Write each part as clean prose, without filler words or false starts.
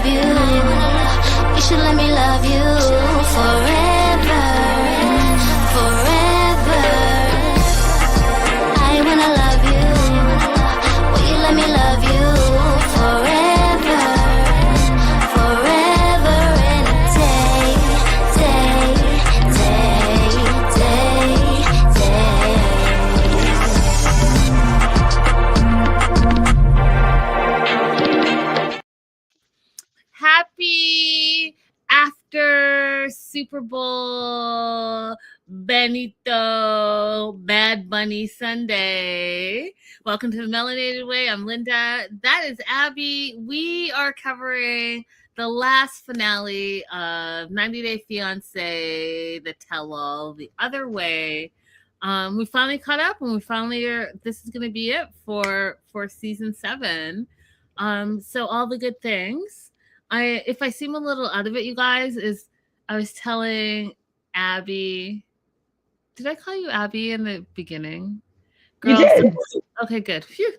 love you. You should let me love you forever, forever. I wanna love you. Will you let me love you forever, forever and a day, day, day, day, day. Happy after Super Bowl Benito Bad Bunny Sunday. Welcome to the Melanated Way. I'm Linda. That is Abby. We are covering the last finale of 90 Day Fiance, the tell-all, the other way. We finally caught up, and we finally are. This is going to be it for season 7. So all the good things. If I seem a little out of it, you guys, I was telling Abby. Did I call you Abby in the beginning? Girl, you did. Okay, good. Phew.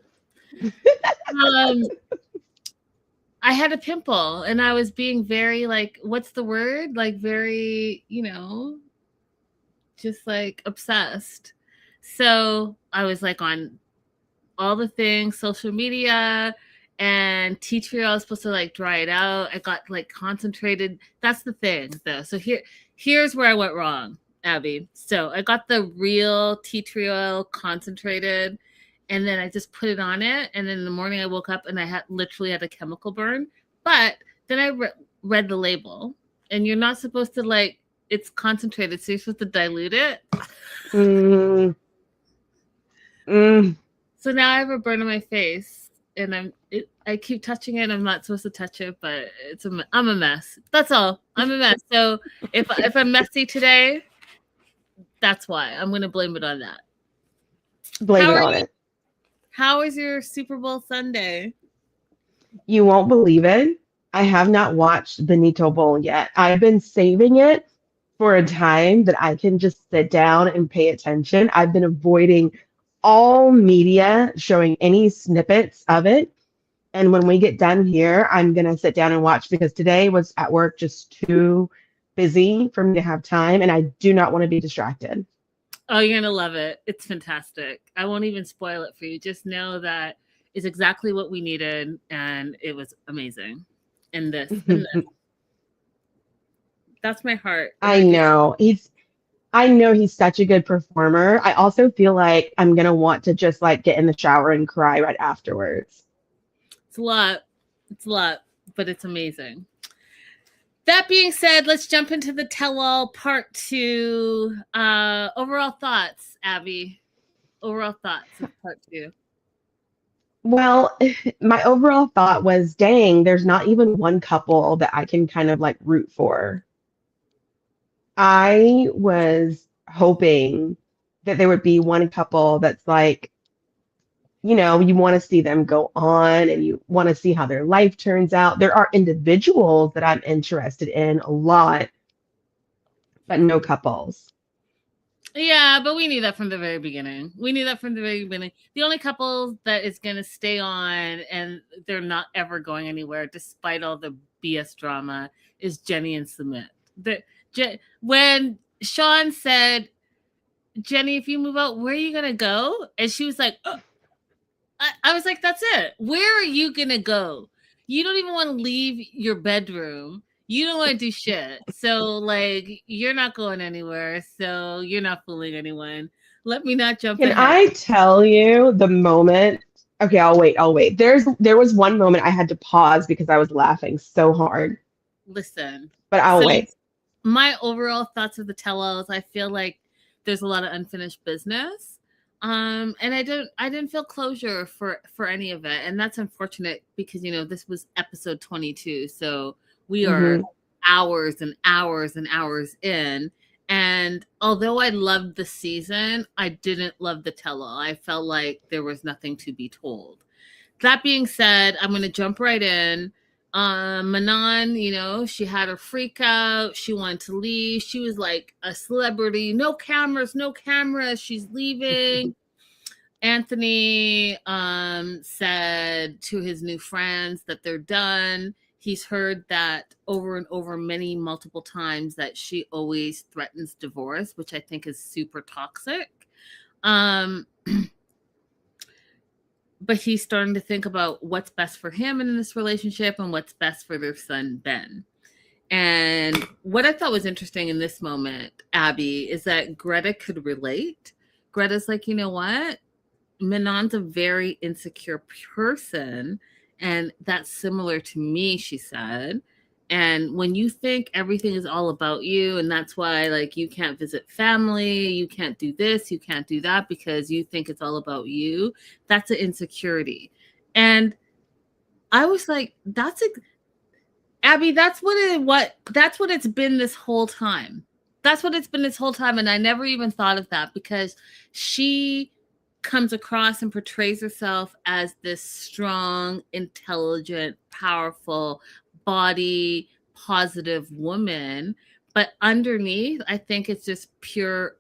I had a pimple, and I was being very, like, what's the word? Like, very, just like obsessed. So I was like on all the things, social media, and tea tree. I was supposed to like dry it out. I got like concentrated. That's the thing, though. So here's where I went wrong, Abby. So I got the real tea tree oil concentrated, and then I just put it on it. And then in the morning I woke up and I literally had a chemical burn. But then I read the label, and you're not supposed to like. It's concentrated, so you're supposed to dilute it. So now I have a burn on my face, and I keep touching it. I'm not supposed to touch it, but I'm a mess. That's all. I'm a mess. So if I'm messy today, that's why. I'm going to blame it on that. Blame it on it. How was your Super Bowl Sunday? You won't believe it. I have not watched Benito Bowl yet. I've been saving it for a time that I can just sit down and pay attention. I've been avoiding all media showing any snippets of it. And when we get done here, I'm going to sit down and watch, because today was at work just too busy for me to have time, and I do not want to be distracted. Oh, you're going to love it. It's fantastic. I won't even spoil it for you. Just know that it's exactly what we needed, and it was amazing. And this. That's my heart. I know. I know he's such a good performer. I also feel like I'm going to want to just like get in the shower and cry right afterwards. It's a lot, but it's amazing. That being said, let's jump into the tell-all part 2. Overall thoughts, Abby. Overall thoughts of part 2. Well, my overall thought was, dang, there's not even one couple that I can kind of like root for. I was hoping that there would be one couple that's like, you want to see them go on, and you want to see how their life turns out. There are individuals that I'm interested in a lot, but no couples. Yeah, but we knew that from the very beginning. The only couple that is going to stay on, and they're not ever going anywhere despite all the BS drama, is Jenny and Sumit. When Sean said, Jenny, if you move out, where are you going to go? And she was like, oh. I was like, that's it. Where are you going to go? You don't even want to leave your bedroom. You don't want to do shit. So, like, you're not going anywhere. So you're not fooling anyone. Let me not jump Can ahead. I tell you the moment? Okay, I'll wait. There was one moment I had to pause because I was laughing so hard. Listen. But I'll wait. My overall thoughts of the tell-alls, I feel like there's a lot of unfinished business. And I didn't feel closure for any of it. And that's unfortunate because, this was episode 22. So we are hours and hours and hours in. And although I loved the season, I didn't love the tell-all. I felt like there was nothing to be told. That being said, I'm going to jump right in. Manon, she had her freak out. She wanted to leave. She was like a celebrity. No cameras. She's leaving. Anthony said to his new friends that they're done. He's heard that over and over multiple times that she always threatens divorce, which I think is super toxic. But he's starting to think about what's best for him in this relationship and what's best for their son, Ben. And what I thought was interesting in this moment, Abby, is that Greta could relate. Greta's like, you know what? Manon's a very insecure person, and that's similar to me, she said. And when you think everything is all about you, and that's why, like, you can't visit family, you can't do this, you can't do that because you think it's all about you, that's an insecurity. And I was like, Abby, that's what it's been this whole time. That's what it's been this whole time. And I never even thought of that because she comes across and portrays herself as this strong, intelligent, powerful, body positive woman. But underneath, I think it's just pure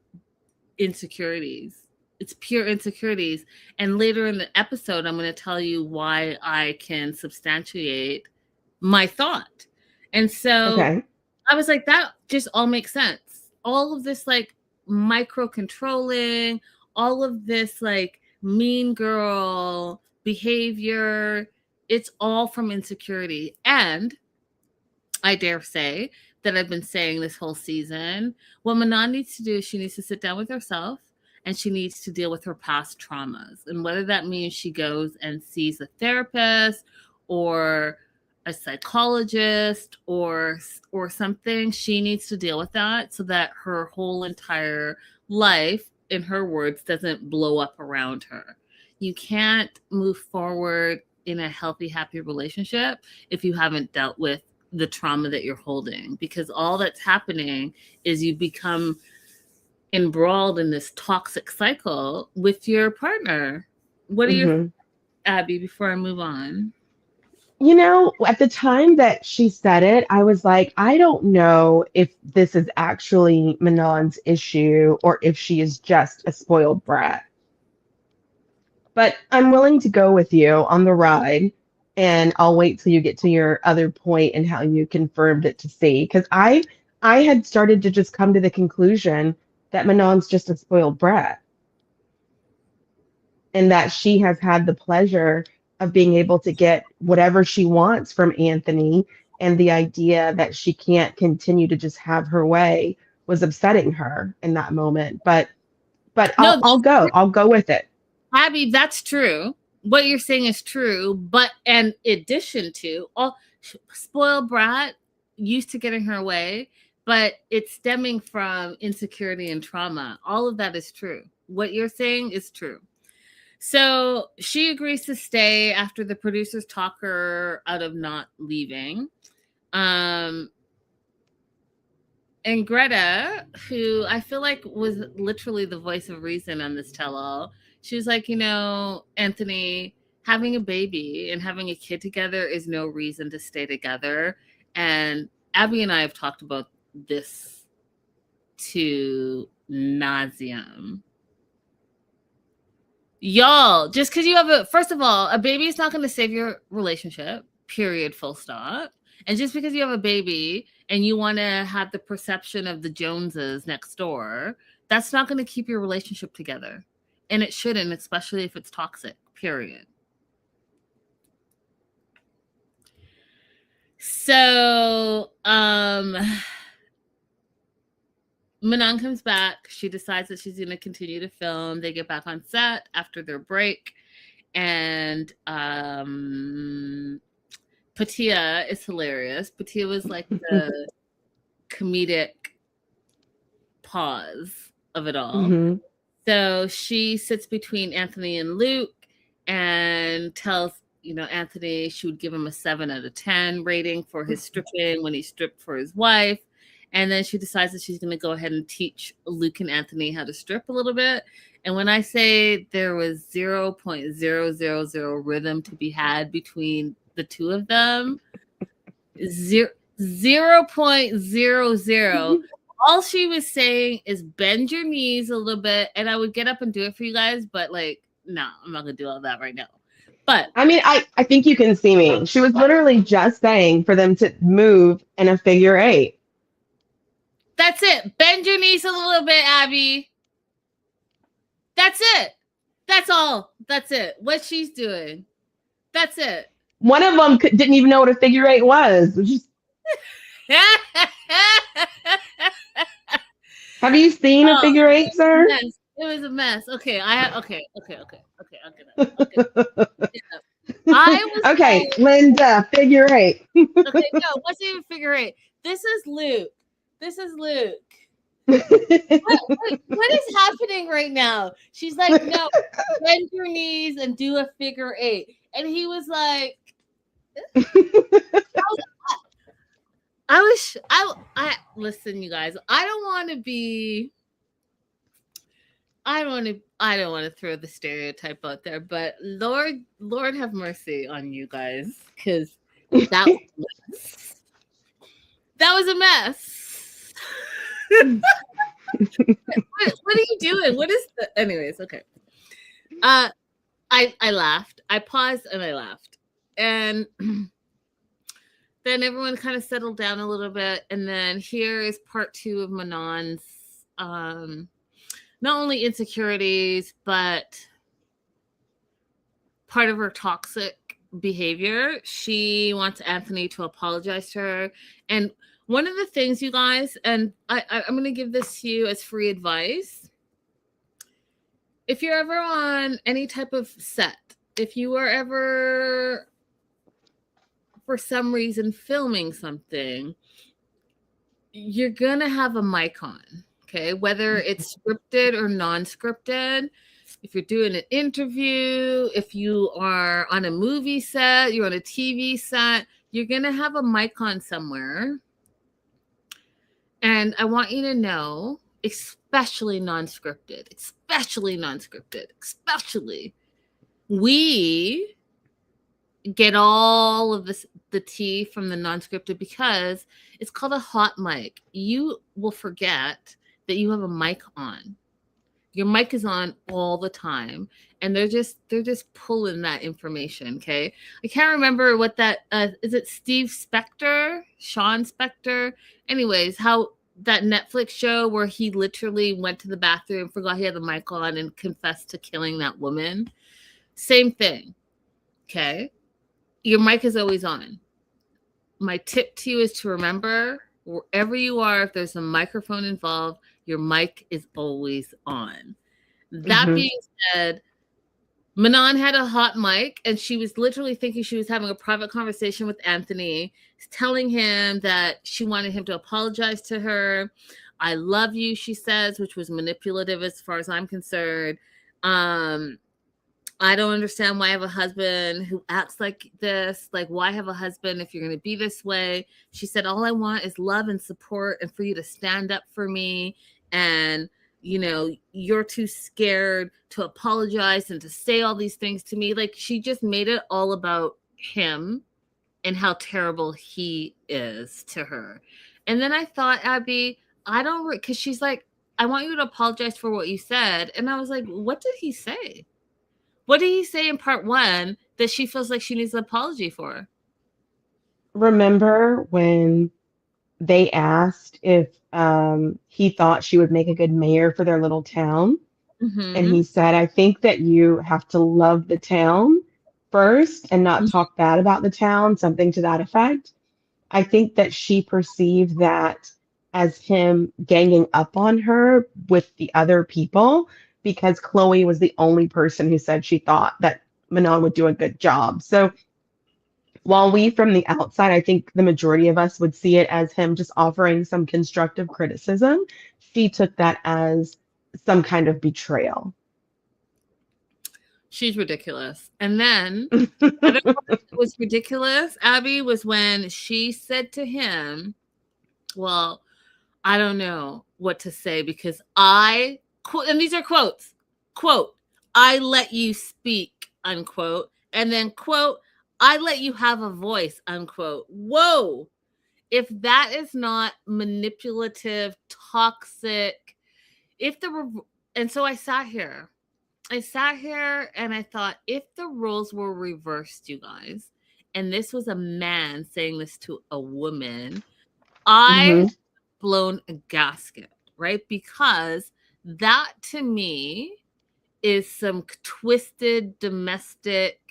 insecurities. It's pure insecurities. And later in the episode, I'm going to tell you why I can substantiate my thought. And so I was like, that just all makes sense. All of this like micro controlling, all of this like mean girl behavior, it's all from insecurity. And I dare say that I've been saying this whole season, what Manon needs to do is she needs to sit down with herself and she needs to deal with her past traumas. And whether that means she goes and sees a therapist or a psychologist or something, she needs to deal with that so that her whole entire life, in her words, doesn't blow up around her. You can't move forward in a healthy, happy relationship if you haven't dealt with the trauma that you're holding, because all that's happening is you become embroiled in this toxic cycle with your partner. What are your Abby, before I move on? You know, at the time that she said it, I was like, I don't know if this is actually Manon's issue or if she is just a spoiled brat. But I'm willing to go with you on the ride, and I'll wait till you get to your other point and how you confirmed it to see. Because I had started to just come to the conclusion that Manon's just a spoiled brat. And that she has had the pleasure of being able to get whatever she wants from Anthony, and the idea that she can't continue to just have her way was upsetting her in that moment. But No, I'll go with it. Abby, that's true. What you're saying is true, but in addition to all spoiled brat, used to getting her way, but it's stemming from insecurity and trauma. All of that is true. What you're saying is true. So she agrees to stay after the producers talk her out of not leaving. And Greta, who I feel like was literally the voice of reason on this tell-all, she was like, you know, Anthony, having a baby and having a kid together is no reason to stay together. And Abby and I have talked about this to nauseam. Y'all, just because you have first of all, a baby is not going to save your relationship, period, full stop. And just because you have a baby and you want to have the perception of the Joneses next door, that's not going to keep your relationship together. And it shouldn't, especially if it's toxic, period. So, Manon comes back. She decides that she's going to continue to film. They get back on set after their break. And Patia is hilarious. Patia was like the comedic pause of it all. So she sits between Anthony and Luke and tells, you know, Anthony she would give him a 7 out of 10 rating for his stripping when he stripped for his wife. And then she decides that she's going to go ahead and teach Luke and Anthony how to strip a little bit. And when I say there was 0.000 rhythm to be had between the two of them, 0.00. All she was saying is bend your knees a little bit. And I would get up and do it for you guys. But like, no, I'm not going to do all that right now. But I mean, I think you can see me. She was literally just saying for them to move in a figure eight. that's it. Bend your knees a little bit, Abby. That's it. That's all. That's it. What she's doing. That's it. One of them didn't even know what a figure eight was. Have you seen a figure eight, sir? Mess. It was a mess. Okay, okay. I'll get it. I was Okay, like, Linda, figure eight. okay, no, what's even figure eight? This is Luke. What is happening right now? She's like, no, bend your knees and do a figure eight. And he was like, I listen, you guys, I don't want to throw the stereotype out there, but Lord have mercy on you guys, because that was a mess. What are you doing? What is the anyways, okay. I laughed. I paused and I laughed. And then everyone kind of settled down a little bit. And then here is part 2 of Manon's not only insecurities, but part of her toxic behavior. She wants Anthony to apologize to her. And one of the things, you guys, and I'm going to give this to you as free advice. If you're ever on any type of set, if you are ever, for some reason, filming something, you're going to have a mic on, okay? Whether it's scripted or non-scripted. If you're doing an interview, if you are on a movie set, you're on a TV set, you're going to have a mic on somewhere. And I want you to know, especially non-scripted, we get all of the tea from the non-scripted because it's called a hot mic. You will forget that you have a mic on. Your mic is on all the time, and they're just pulling that information. Okay, I can't remember what that is. It Steve Spector, Sean Spector. Anyways, how that Netflix show where he literally went to the bathroom, forgot he had the mic on, and confessed to killing that woman. Same thing. Okay, your mic is always on. My tip to you is to remember, wherever you are, if there's a microphone involved, your mic is always on. That being said, Manon had a hot mic, and she was literally thinking she was having a private conversation with Anthony, telling him that she wanted him to apologize to her. I love you, she says, which was manipulative as far as I'm concerned. I don't understand why I have a husband who acts like this. Like, why have a husband if you're going to be this way? She said, all I want is love and support and for you to stand up for me. And, you know, you're too scared to apologize and to say all these things to me. Like, she just made it all about him and how terrible he is to her. And then I thought, Abby, because she's like, I want you to apologize for what you said. And I was like, what did he say? What did he say in part 1 that she feels like she needs an apology for? Remember when they asked if he thought she would make a good mayor for their little town? Mm-hmm. And he said, I think that you have to love the town first and not talk bad about the town, something to that effect. I think that she perceived that as him ganging up on her with the other people, because Chloe was the only person who said she thought that Manon would do a good job. So while we from the outside, I think the majority of us would see it as him just offering some constructive criticism, she took that as some kind of betrayal. She's ridiculous. And then what was ridiculous, Abby, was when she said to him, well, I don't know what to say because and these are quotes, quote, I let you speak, unquote. And then, quote, I let you have a voice, unquote. Whoa. If that is not manipulative, toxic, and so I sat here I sat here and I thought, if the roles were reversed, you guys, and this was a man saying this to a woman, I Mhm. blown a gasket, right? Because that to me is some twisted domestic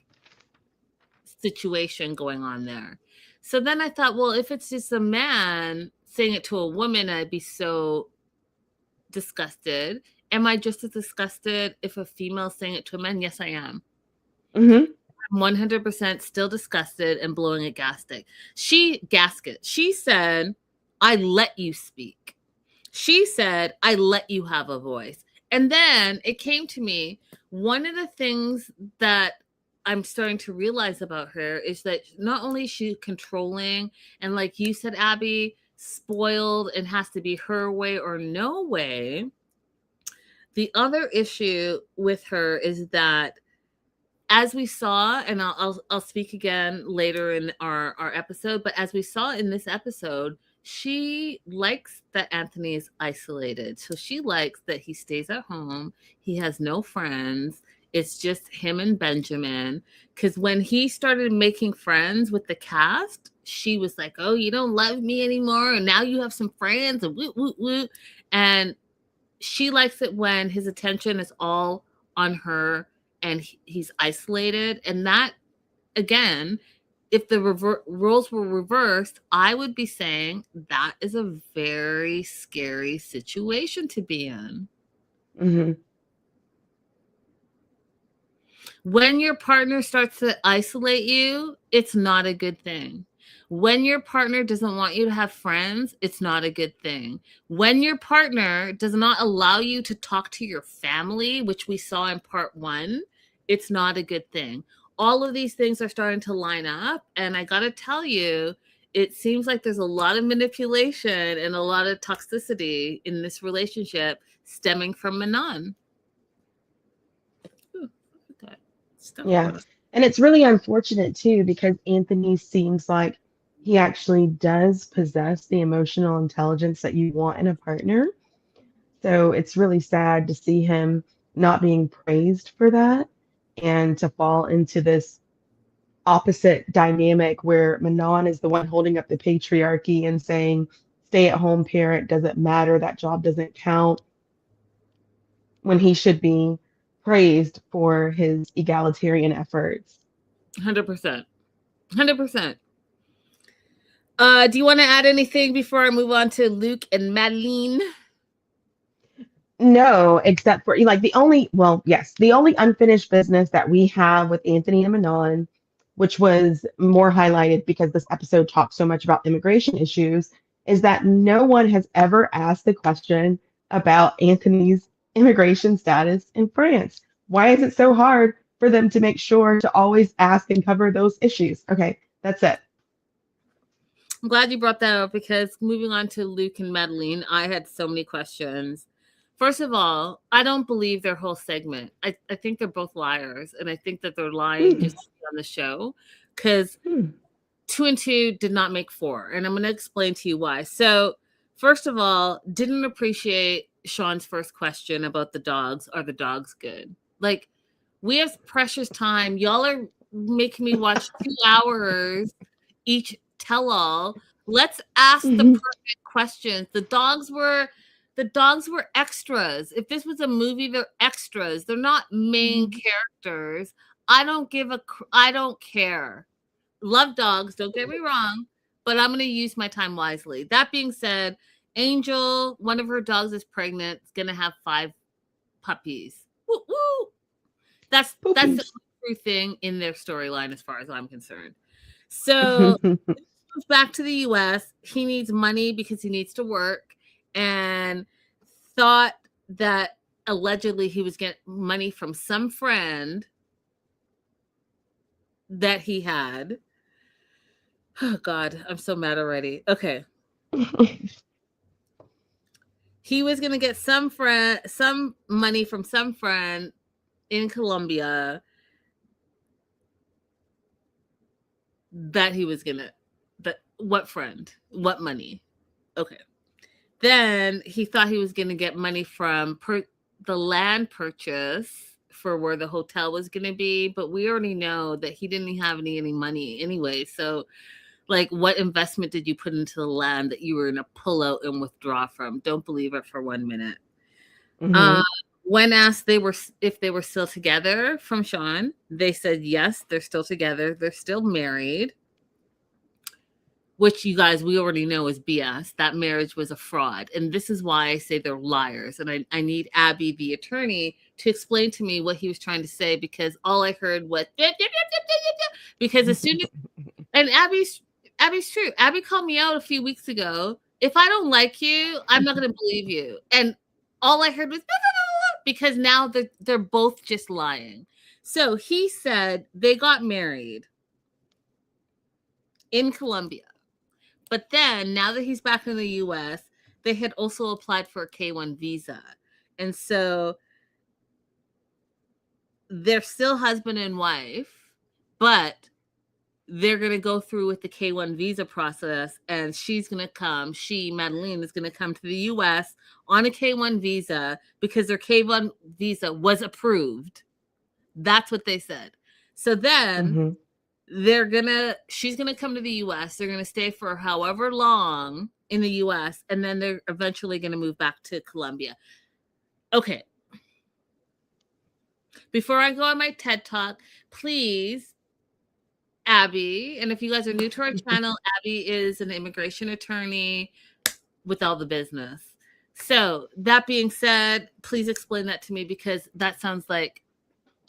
situation going on there. So then I thought, well, if it's just a man saying it to a woman, I'd be so disgusted. Am I just as disgusted if a female saying it to a man? Yes, I am. Mhm. I'm 100% still disgusted and blowing a gasket. She said, I let you speak. She said, I let you have a voice. And then it came to me, one of the things that I'm starting to realize about her is that not only is she controlling and, like you said, Abby, spoiled and has to be her way or no way. The other issue with her is that, as we saw, and I'll speak again later in our episode, but as we saw in this episode, she likes that Anthony is isolated. So she likes that he stays at home. He has no friends. It's just him and Benjamin. Because when he started making friends with the cast, she was like, "Oh, you don't love me anymore, and now you have some friends," and woo woo woo. And she likes it when his attention is all on her and he's isolated. And that, again, if the roles were reversed, I would be saying that is a very scary situation to be in. Mhm. When your partner starts to isolate you, it's not a good thing. When your partner doesn't want you to have friends, it's not a good thing. When your partner does not allow you to talk to your family, which we saw in part 1, it's not a good thing. All of these things are starting to line up. And I got to tell you, it seems like there's a lot of manipulation and a lot of toxicity in this relationship stemming from Manon. Ooh, look at that. Yeah. And it's really unfortunate too because Anthony seems like he actually does possess the emotional intelligence that you want in a partner. So it's really sad to see him not being praised for that and to fall into this opposite dynamic where Manon is the one holding up the patriarchy and saying, stay at home parent doesn't matter, that job doesn't count, when he should be praised for his egalitarian efforts. 100%. 100%. Do you want to add anything before I move on to Luke and Madeline? No, except for like the only unfinished business that we have with Anthony and Manon, which was more highlighted because this episode talks so much about immigration issues, is that no one has ever asked the question about Anthony's immigration status in France. Why is it so hard for them to make sure to always ask and cover those issues? Okay, that's it. I'm glad you brought that up because moving on to Luke and Madeline, I had so many questions. First of all, I don't believe their whole segment. I think they're both liars, and I think that they're lying Hmm, just to be on the show because hmm, 2 and 2 did not make 4, and I'm going to explain to you why. So, first of all, didn't appreciate Sean's first question about the dogs. Are the dogs good? Like, we have precious time. Y'all are making me watch 2 hours each tell all. Let's ask the hmm, perfect questions. The dogs were extras. If this was a movie, they're extras. They're not main hmm. characters. I don't care. Love dogs, don't get me wrong, but I'm going to use my time wisely. That being said, Angel, one of her dogs is pregnant. It's going to have 5 puppies. Woo woo. That's the Poopies. true thing in their storyline as far as I'm concerned. So goes back to the US. He needs money because he needs to work and thought that allegedly he was getting money from some friend that he had. Oh God, I'm so mad already. Okay. He was going to get some money from some friend in Colombia that he was going to what friend? What money? Okay. Then he thought he was going to get money from the land purchase for where the hotel was going to be, but we already know that he didn't have any money anyway. So like, what investment did you put into the land that you were going to pull out and withdraw from? Don't believe it for 1 minute. Mhm. When asked if they were still together from Sean, they said yes, they're still together. They're still married, which you guys, we already know is BS. That marriage was a fraud. And this is why I say they're liars. And I need Abby, the attorney, to explain to me what he was trying to say, because all I heard was, because as soon as, and Abby's true. Abby called me out a few weeks ago. If I don't like you, I'm not going to believe you. And all I heard was because now they're both just lying. So he said they got married in Colombia. But then now that he's back in the US, they had also applied for a K-1 visa. And so they're still husband and wife, but they're going to go through with the K-1 visa process, and she's going to come, Madeline, is going to come to the U.S. on a K-1 visa because their K-1 visa was approved. That's what they said. So then she's going to come to the U.S. They're going to stay for however long in the U.S., and then they're eventually going to move back to Colombia. Okay. Before I go on my TED Talk, please, Abby, and if you guys are new to our channel, Abby is an immigration attorney with all the business. So that being said, please explain that to me, because that sounds like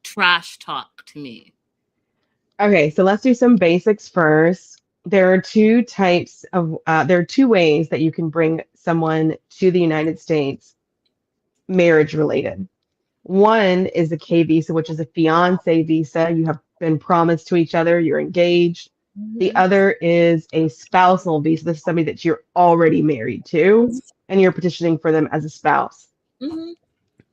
trash talk to me. Okay, so let's do some basics first. There are two ways that you can bring someone to the United States marriage related. One is a K visa, which is a fiance visa. You have been promised to each other, you're engaged. The other is a spousal visa. This is somebody that you're already married to, and you're petitioning for them as a spouse.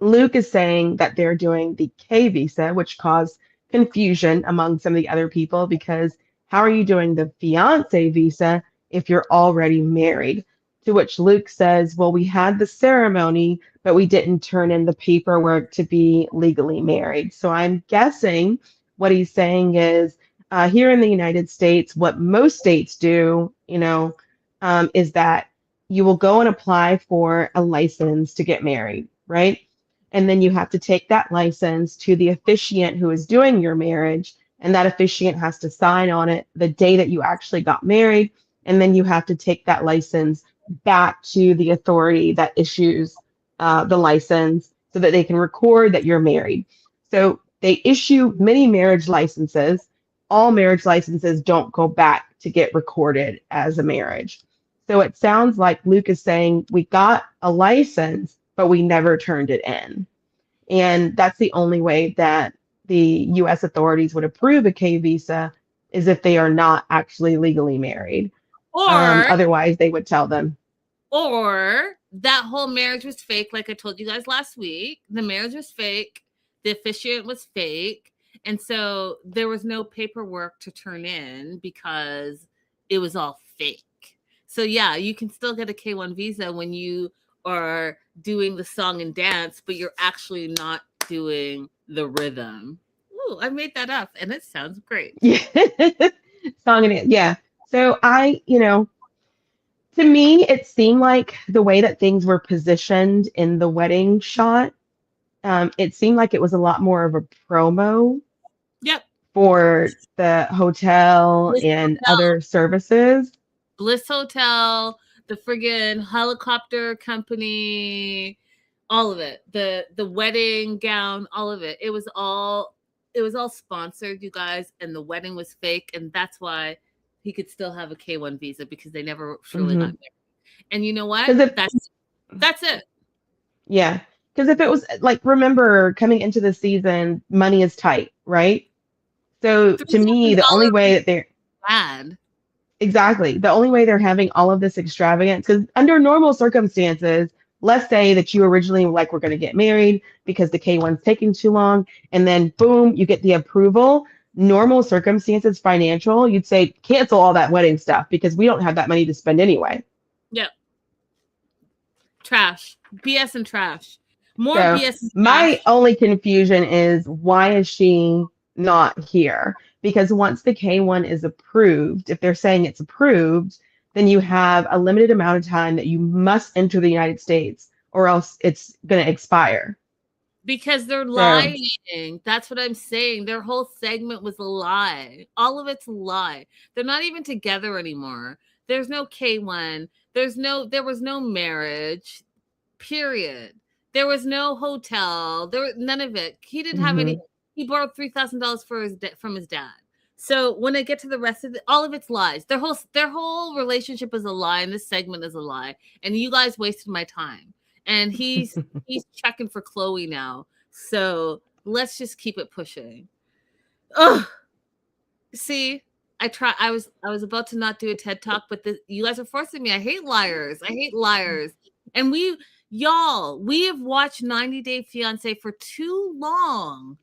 Luke is saying that they're doing the K visa, which caused confusion among some of the other people, because how are you doing the fiance visa if you're already married? To which Luke says, well, we had the ceremony, but we didn't turn in the paperwork to be legally married. So I'm guessing what he's saying is, here in the United States, what most states do, is that you will go and apply for a license to get married, right? And then you have to take that license to the officiant who is doing your marriage, and that officiant has to sign on it the day that you actually got married. And then you have to take that license back to the authority that issues the license so that they can record that you're married. So they issue many marriage licenses. All marriage licenses don't go back to get recorded as a marriage. So it sounds like Luke is saying we got a license, but we never turned it in. And that's the only way that the US authorities would approve a K visa, is if they are not actually legally married. Or otherwise, they would tell them. Or that whole marriage was fake, like I told you guys last week. The marriage was fake. The officiant was fake. And so there was no paperwork to turn in because it was all fake. So yeah, you can still get a K-1 visa when you are doing the song and dance, but you're actually not doing the rhythm. Ooh, I made that up and it sounds great. Yeah. Song and dance. Yeah. So to me, it seemed like the way that things were positioned in the wedding shot, it seemed like it was a lot more of a promo. Yep. For the hotel and other services. Bliss Hotel, the friggin' helicopter company, all of it. The wedding gown, all of it. It was all sponsored, you guys, and the wedding was fake, and that's why he could still have a K-1 visa, because they never truly got married. And you know what? That's it. Yeah. Because if it was like, remember, coming into the season, money is tight, right? So to me, the only way that they're bad. Exactly. The only way they're having all of this extravagance, because under normal circumstances, let's say that you originally were like, we're going to get married because the K-1's taking too long, and then boom, you get the approval. Normal circumstances, financial, you'd say cancel all that wedding stuff because we don't have that money to spend anyway. Yep. Trash. BS and trash. More So BS is my trash. only confusion is why is she not here? Because once the K1 is approved, if they're saying it's approved, then you have a limited amount of time that you must enter the United States or else it's going to expire. Because they're So, lying. That's what I'm saying. Their whole segment was a lie. All of it's a lie. They're not even together anymore. There's no K1. There was no marriage. Period. There was no hotel. There was none of it. He didn't have any. mhm. He borrowed $3,000 from his dad. So when I get to the rest of it, all of it's lies. Their whole relationship is a lie, and this segment is a lie. And you guys wasted my time. And he's checking for Chloe now. So let's just keep it pushing. Ugh. See, I was about to not do a TED talk, but you guys are forcing me. I hate liars. I hate liars. And we have watched 90 Day Fiance for too long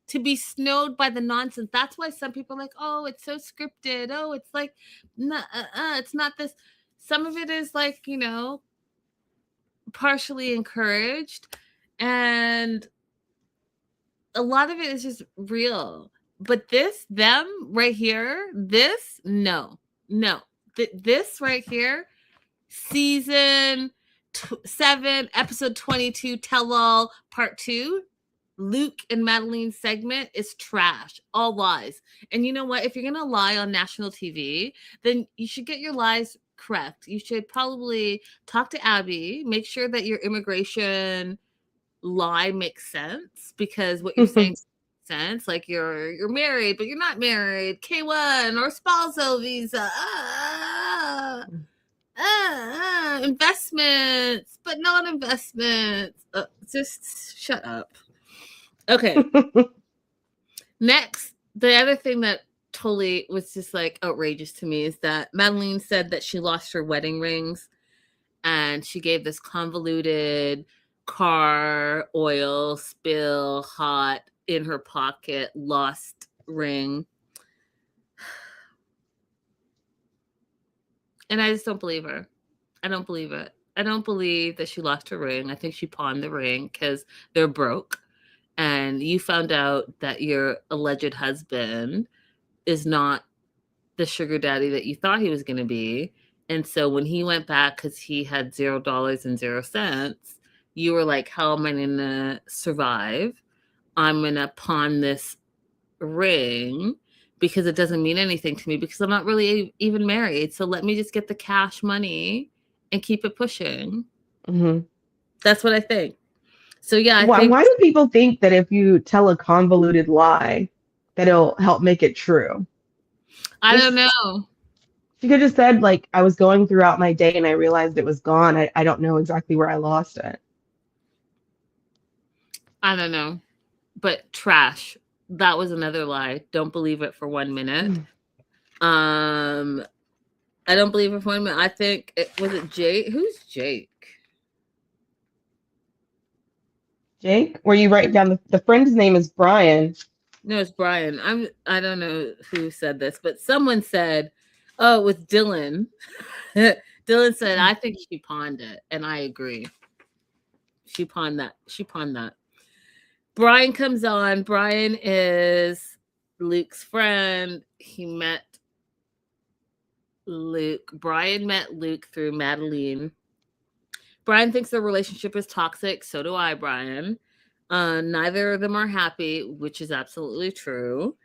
to be snowed by the nonsense. That's why some people are like, oh, it's so scripted. Oh, it's like, no, it's not this. Some of it is like, partially encouraged, and a lot of it is just real. But them right here, no. This right here, season 7, episode 22, Tell All, part 2, Luke and Madeline's segment is trash. All lies. And you know what? If you're going to lie on national TV, then you should get your lies correct. You should probably talk to Abby, make sure that your immigration lie makes sense, because what you're saying makes sense. Like you're married, but you're not married. K1 or spousal visa. Investments, but not investments. Just shut up. Okay. Next, the other thing that totally was just like outrageous to me is that Madeline said that she lost her wedding rings, and she gave this convoluted car oil spill hot in her pocket lost ring. And I just don't believe her. I don't believe it. I don't believe that she lost her ring. I think she pawned the ring because they're broke. And you found out that your alleged husband is not the sugar daddy that you thought he was going to be. And so when he went back because he had $0 and 0 cents, you were like, how am I going to survive? I'm going to pawn this ring because it doesn't mean anything to me because I'm not really even married. So let me just get the cash money and keep it pushing. Mhm. That's what I think. So yeah, I Why, think why do people think that if you tell a convoluted lie, that it'll help make it true? I don't Just know. She could have said, like, I was going throughout my day and I realized it was gone. I don't know exactly where I lost it. I don't know. But trash. That was another lie. Don't believe it for 1 minute. I don't believe it for 1 minute. I think was it Jake? Who's Jake? Jake, where you write down the friend's name is Brian. No, it's Brian. I don't know who said this, but someone said, oh, it was Dylan. Dylan said, I think she pawned it. And I agree. She pawned that. Brian comes on. Brian is Luke's friend. He met Luke. Brian met Luke through Madeline. Brian thinks their relationship is toxic. So do I, Brian. Neither of them are happy, which is absolutely true.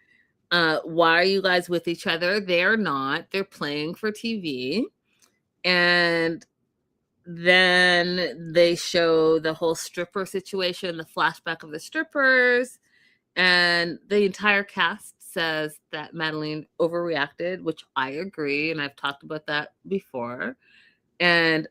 Why are you guys with each other? They're not. They're playing for TV. And then they show the whole stripper situation, the flashback of the strippers. And the entire cast says that Madeline overreacted, which I agree. And I've talked about that before. And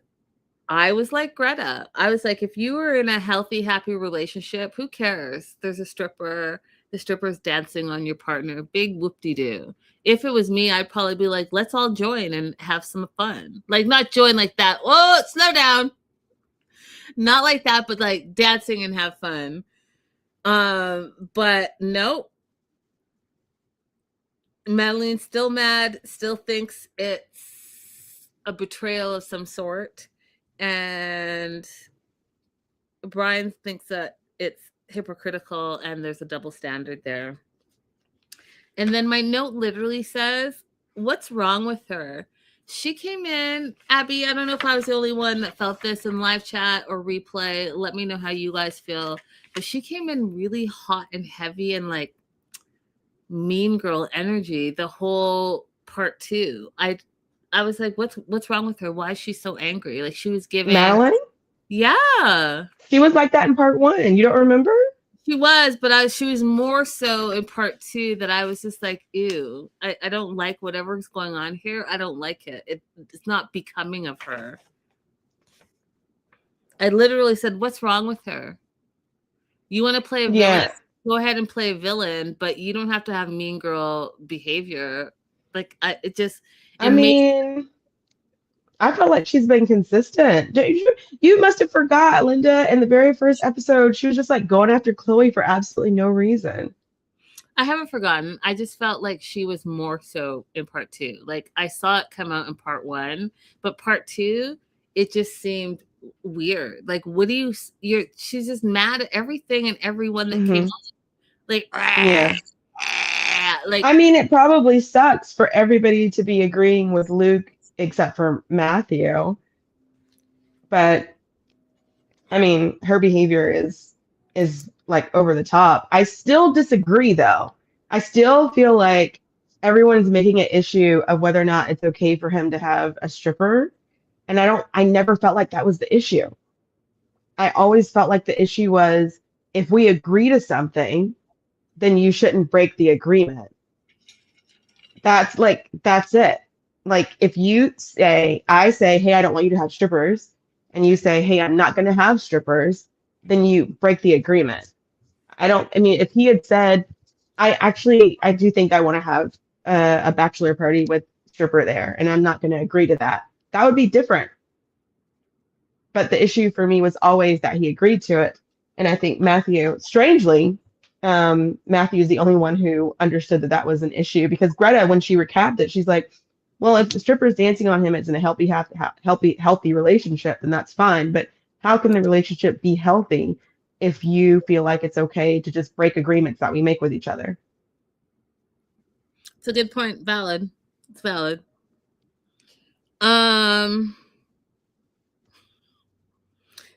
I was like Greta. I was like, if you were in a healthy, happy relationship, who cares? There's a stripper. The stripper's dancing on your partner. Big whoop-de-doo. If it was me, I'd probably be like, let's all join and have some fun. Like, not join like that. Whoa, slow down. Not like that, but like dancing and have fun. But no. Madeline's still mad, still thinks it's a betrayal of some sort. And Brian thinks that it's hypocritical and there's a double standard there. And then my note literally says, what's wrong with her? She came in, Abby, I don't know if I was the only one that felt this in live chat or replay. Let me know how you guys feel. But she came in really hot and heavy and like mean girl energy the whole part 2. I was like, what's wrong with her? Why is she so angry? Like she was giving Madeline? Yeah. She was like that in part 1. You don't remember? She was, but she was more so in part 2 that I was just like, ew, I don't like whatever's going on here. I don't like it. It's not becoming of her. I literally said, what's wrong with her? You want to play a villain? Yeah. Go ahead and play a villain, but you don't have to have mean girl behavior. Like I felt like she's been consistent. You must have forgot, Linda, in the very first episode, she was just like going after Chloe for absolutely no reason. I haven't forgotten. I just felt like she was more so in part 2. Like I saw it come out in part 1, but part 2, it just seemed weird. Like, what do she's just mad at everything and everyone that came on. Like, yeah. Like, I mean, it probably sucks for everybody to be agreeing with Luke except for Matthew. But I mean, her behavior is like over the top. I still disagree though. I still feel like everyone's making an issue of whether or not it's okay for him to have a stripper. And I never felt like that was the issue. I always felt like the issue was if we agree to something, then you shouldn't break the agreement. That's it. Like if I say, hey, I don't want you to have strippers, and you say, hey, I'm not going to have strippers, then you break the agreement. If he had said, I do think I want to have a bachelor party with stripper there, and I'm not going to agree to that, that would be different. But the issue for me was always that he agreed to it. And I think Matthew, strangely, Matthew is the only one who understood that that was an issue, because Greta, when she recapped it, she's like, well, if the stripper's dancing on him, it's in a healthy relationship, then that's fine. But how can the relationship be healthy if you feel like it's okay to just break agreements that we make with each other? It's a good point. Valid. It's valid.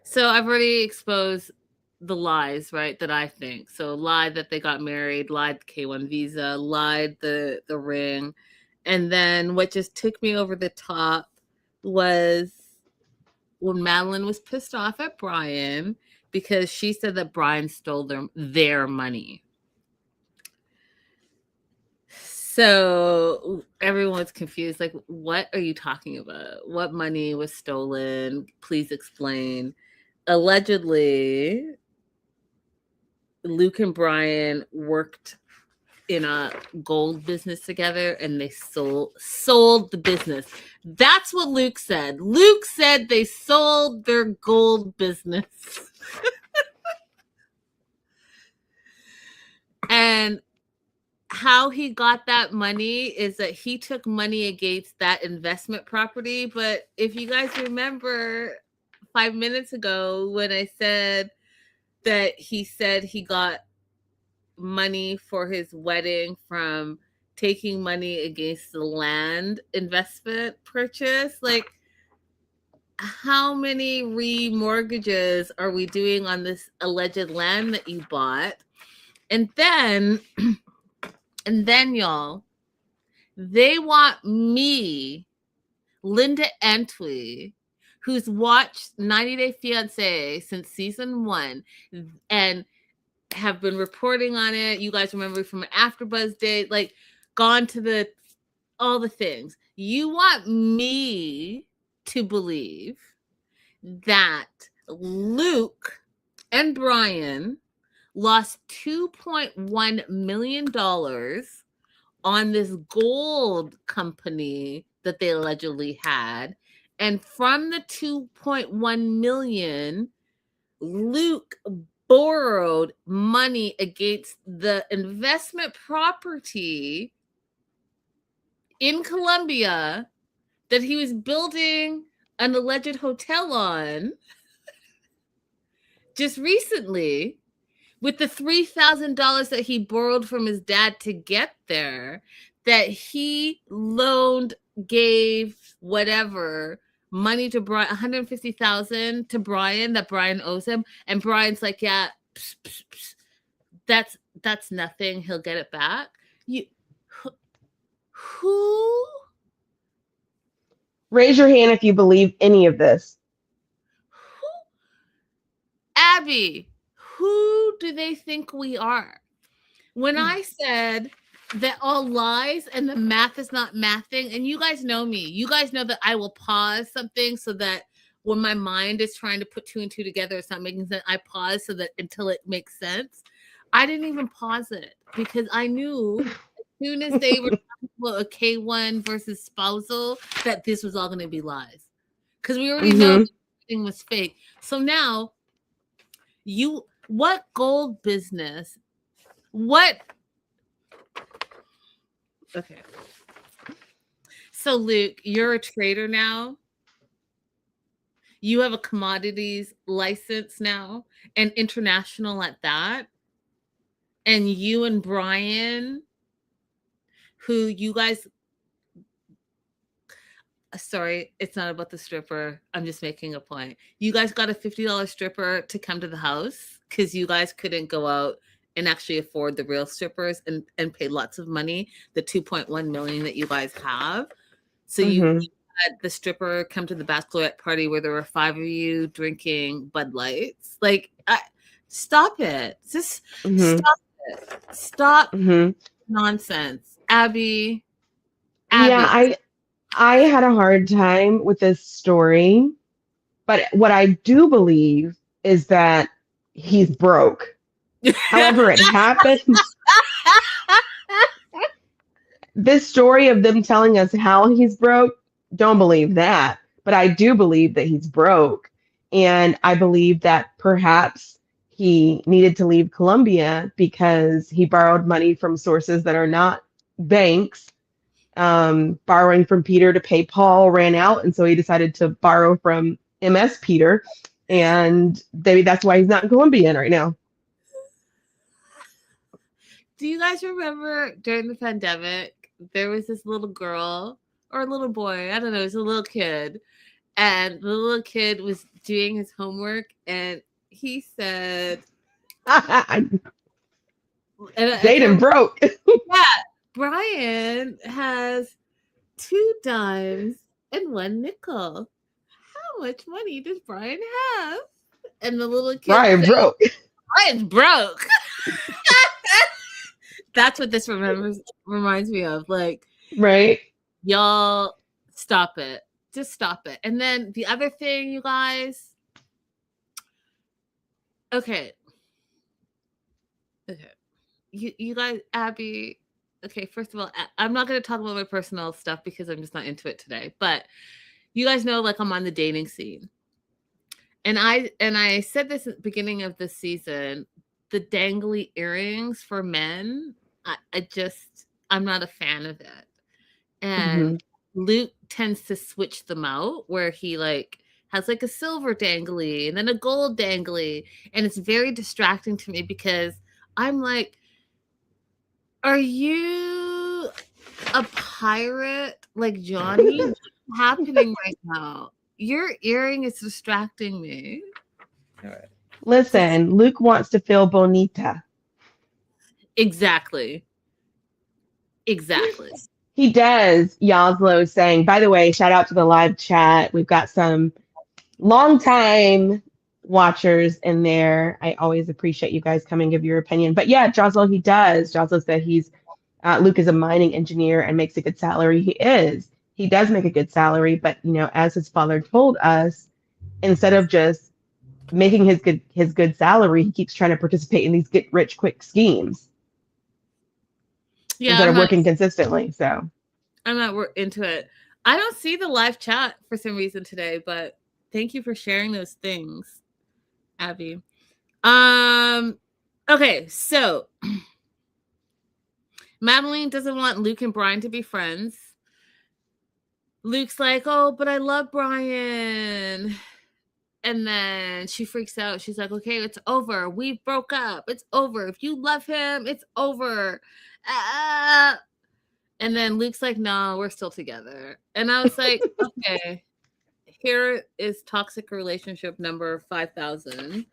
So I've already exposed the lies, right, that I think. So lied that they got married, lied the K1 visa, lied the ring. And then what just took me over the top was when Madeline was pissed off at Brian because she said that Brian stole their money. So everyone's confused. Like, what are you talking about? What money was stolen? Please explain. Allegedly, Luke and Brian worked in a gold business together and they sold the business. That's what Luke said. Luke said they sold their gold business. And how he got that money is that he took money against that investment property. But if you guys remember 5 minutes ago when I said that he said he got money for his wedding from taking money against the land investment purchase, like how many remortgages are we doing on this alleged land that you bought? And then y'all, they want me, Linda Antwi, who's watched 90 Day Fiance since season 1 and have been reporting on it. You guys remember from an AfterBuzz day, like gone to all the things. You want me to believe that Luke and Brian lost $2.1 million on this gold company that they allegedly had. And from the $2.1 million, Luke borrowed money against the investment property in Colombia that he was building an alleged hotel on just recently with the $3,000 that he borrowed from his dad to get there, that he gave whatever money to Brian, $150,000 to Brian that Brian owes him, and Brian's like, yeah, pss, pss, pss. That's nothing. He'll get it back. Who? Raise your hand if you believe any of this. Abby, who do they think we are? When I said that all lies and the math is not mathing, and you guys know me, you guys know that I will pause something so that when my mind is trying to put two and two together, it's not making sense. I pause so that until it makes sense. I didn't even pause it because I knew as soon as they were talking about a K1 versus spousal that this was all going to be lies, because we already know everything was fake. So now, what gold business? What? Okay. So Luke, you're a trader now. You have a commodities license now, and international at that. And you and Brian, who you guys, sorry, it's not about the stripper. I'm just making a point. You guys got a $50 stripper to come to the house because you guys couldn't go out and actually afford the real strippers and pay lots of money, the 2.1 million that you guys have. So you had the stripper come to the bachelorette party where there were 5 of you drinking Bud Lights. Like, stop it. Just stop it. Stop nonsense. Abby. Yeah, I had a hard time with this story, but what I do believe is that he's broke. However it happened, this story of them telling us how he's broke, don't believe that. But I do believe that he's broke. And I believe that perhaps he needed to leave Colombia because he borrowed money from sources that are not banks. Borrowing from Peter to pay Paul ran out, and so he decided to borrow from MS Peter, and maybe that's why he's not Colombian right now. Do you guys remember during the pandemic, there was this little girl or a little boy, I don't know, it was a little kid, and the little kid was doing his homework, and he said, Jaden broke. Yeah, Brian has 2 dimes and 1 nickel. How much money does Brian have? And the little kid Brian said, broke. Brian's broke. That's what this reminds me of. Like, right? Y'all, stop it. Just stop it. And then the other thing, you guys. Okay. You guys, Abby. Okay, first of all, I'm not going to talk about my personal stuff because I'm just not into it today. But you guys know, like, I'm on the dating scene. And I said this at the beginning of the season, the dangly earrings for men, I'm not a fan of it. And Luke tends to switch them out where he like has like a silver dangly and then a gold dangly. And it's very distracting to me because I'm like, are you a pirate like Johnny? What's happening right now? Your earring is distracting me. All right. Listen, Luke wants to feel bonita. Exactly. He does. Yaslo saying, by the way, shout out to the live chat. We've got some longtime watchers in there. I always appreciate you guys coming and give your opinion. But yeah, Joslo, he does. Joslo said Luke is a mining engineer and makes a good salary. He is. He does make a good salary, but as his father told us, instead of just making his good salary, he keeps trying to participate in these get rich quick schemes. Yeah, instead of working consistently. So I'm not into it. I don't see the live chat for some reason today, but thank you for sharing those things, Abby. Okay, so Madeline doesn't want Luke and Brian to be friends. Luke's like, oh, but I love Brian. And then she freaks out. She's like, okay, it's over. We broke up. It's over. If you love him, it's over. And then Luke's like, no, we're still together. And I was like, okay, here is toxic relationship number 5,000.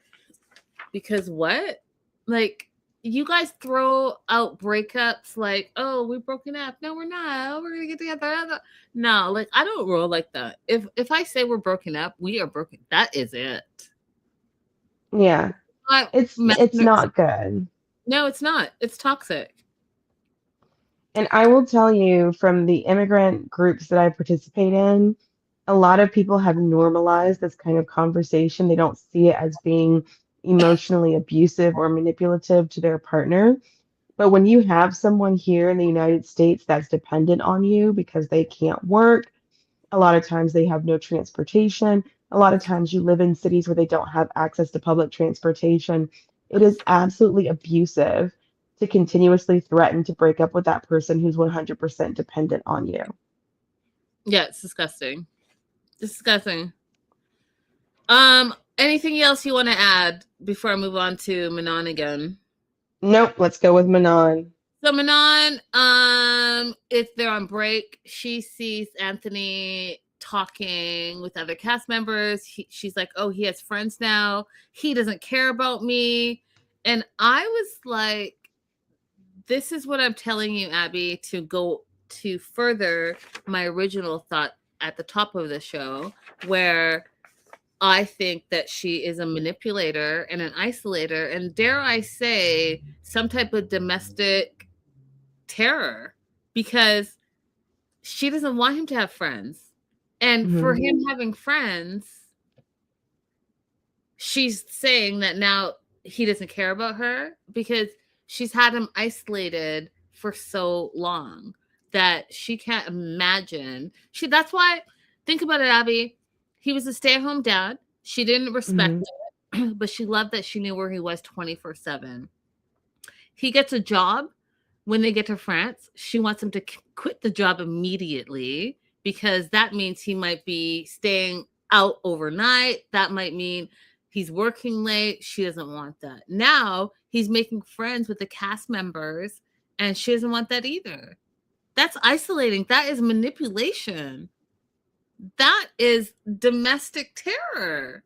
Because what? Like, you guys throw out breakups like, oh, we're broken up. No, we're not. We're gonna get together. No, like, I don't roll like that. If I say we're broken up, we are broken. That is it. Yeah. It's not good. No, it's not. It's toxic. And I will tell you from the immigrant groups that I participate in, a lot of people have normalized this kind of conversation. They don't see it as being emotionally abusive or manipulative to their partner. But when you have someone here in the United States that's dependent on you because they can't work, a lot of times they have no transportation. A lot of times you live in cities where they don't have access to public transportation. It is absolutely abusive to continuously threaten to break up with that person who's 100% dependent on you. Yeah, it's disgusting. Disgusting. Anything else you want to add before I move on to Manon again? Nope, let's go with Manon. So Manon, if they're on break, she sees Anthony talking with other cast members. She's like, oh, he has friends now. He doesn't care about me. And I was like, this is what I'm telling you, Abby, to go to further my original thought at the top of the show, where I think that she is a manipulator and an isolator, and dare I say, some type of domestic terror, because she doesn't want him to have friends. And for him having friends, she's saying that now he doesn't care about her because she's had him isolated for so long that she can't imagine. That's why, think about it, Abby. He was a stay-at-home dad. She didn't respect it, but she loved that she knew where he was 24/7. He gets a job. When they get to France, she wants him to quit the job immediately because that means he might be staying out overnight. That might mean he's working late. She doesn't want that. Now he's making friends with the cast members, and she doesn't want that either. That's isolating. That is manipulation. That is domestic terror.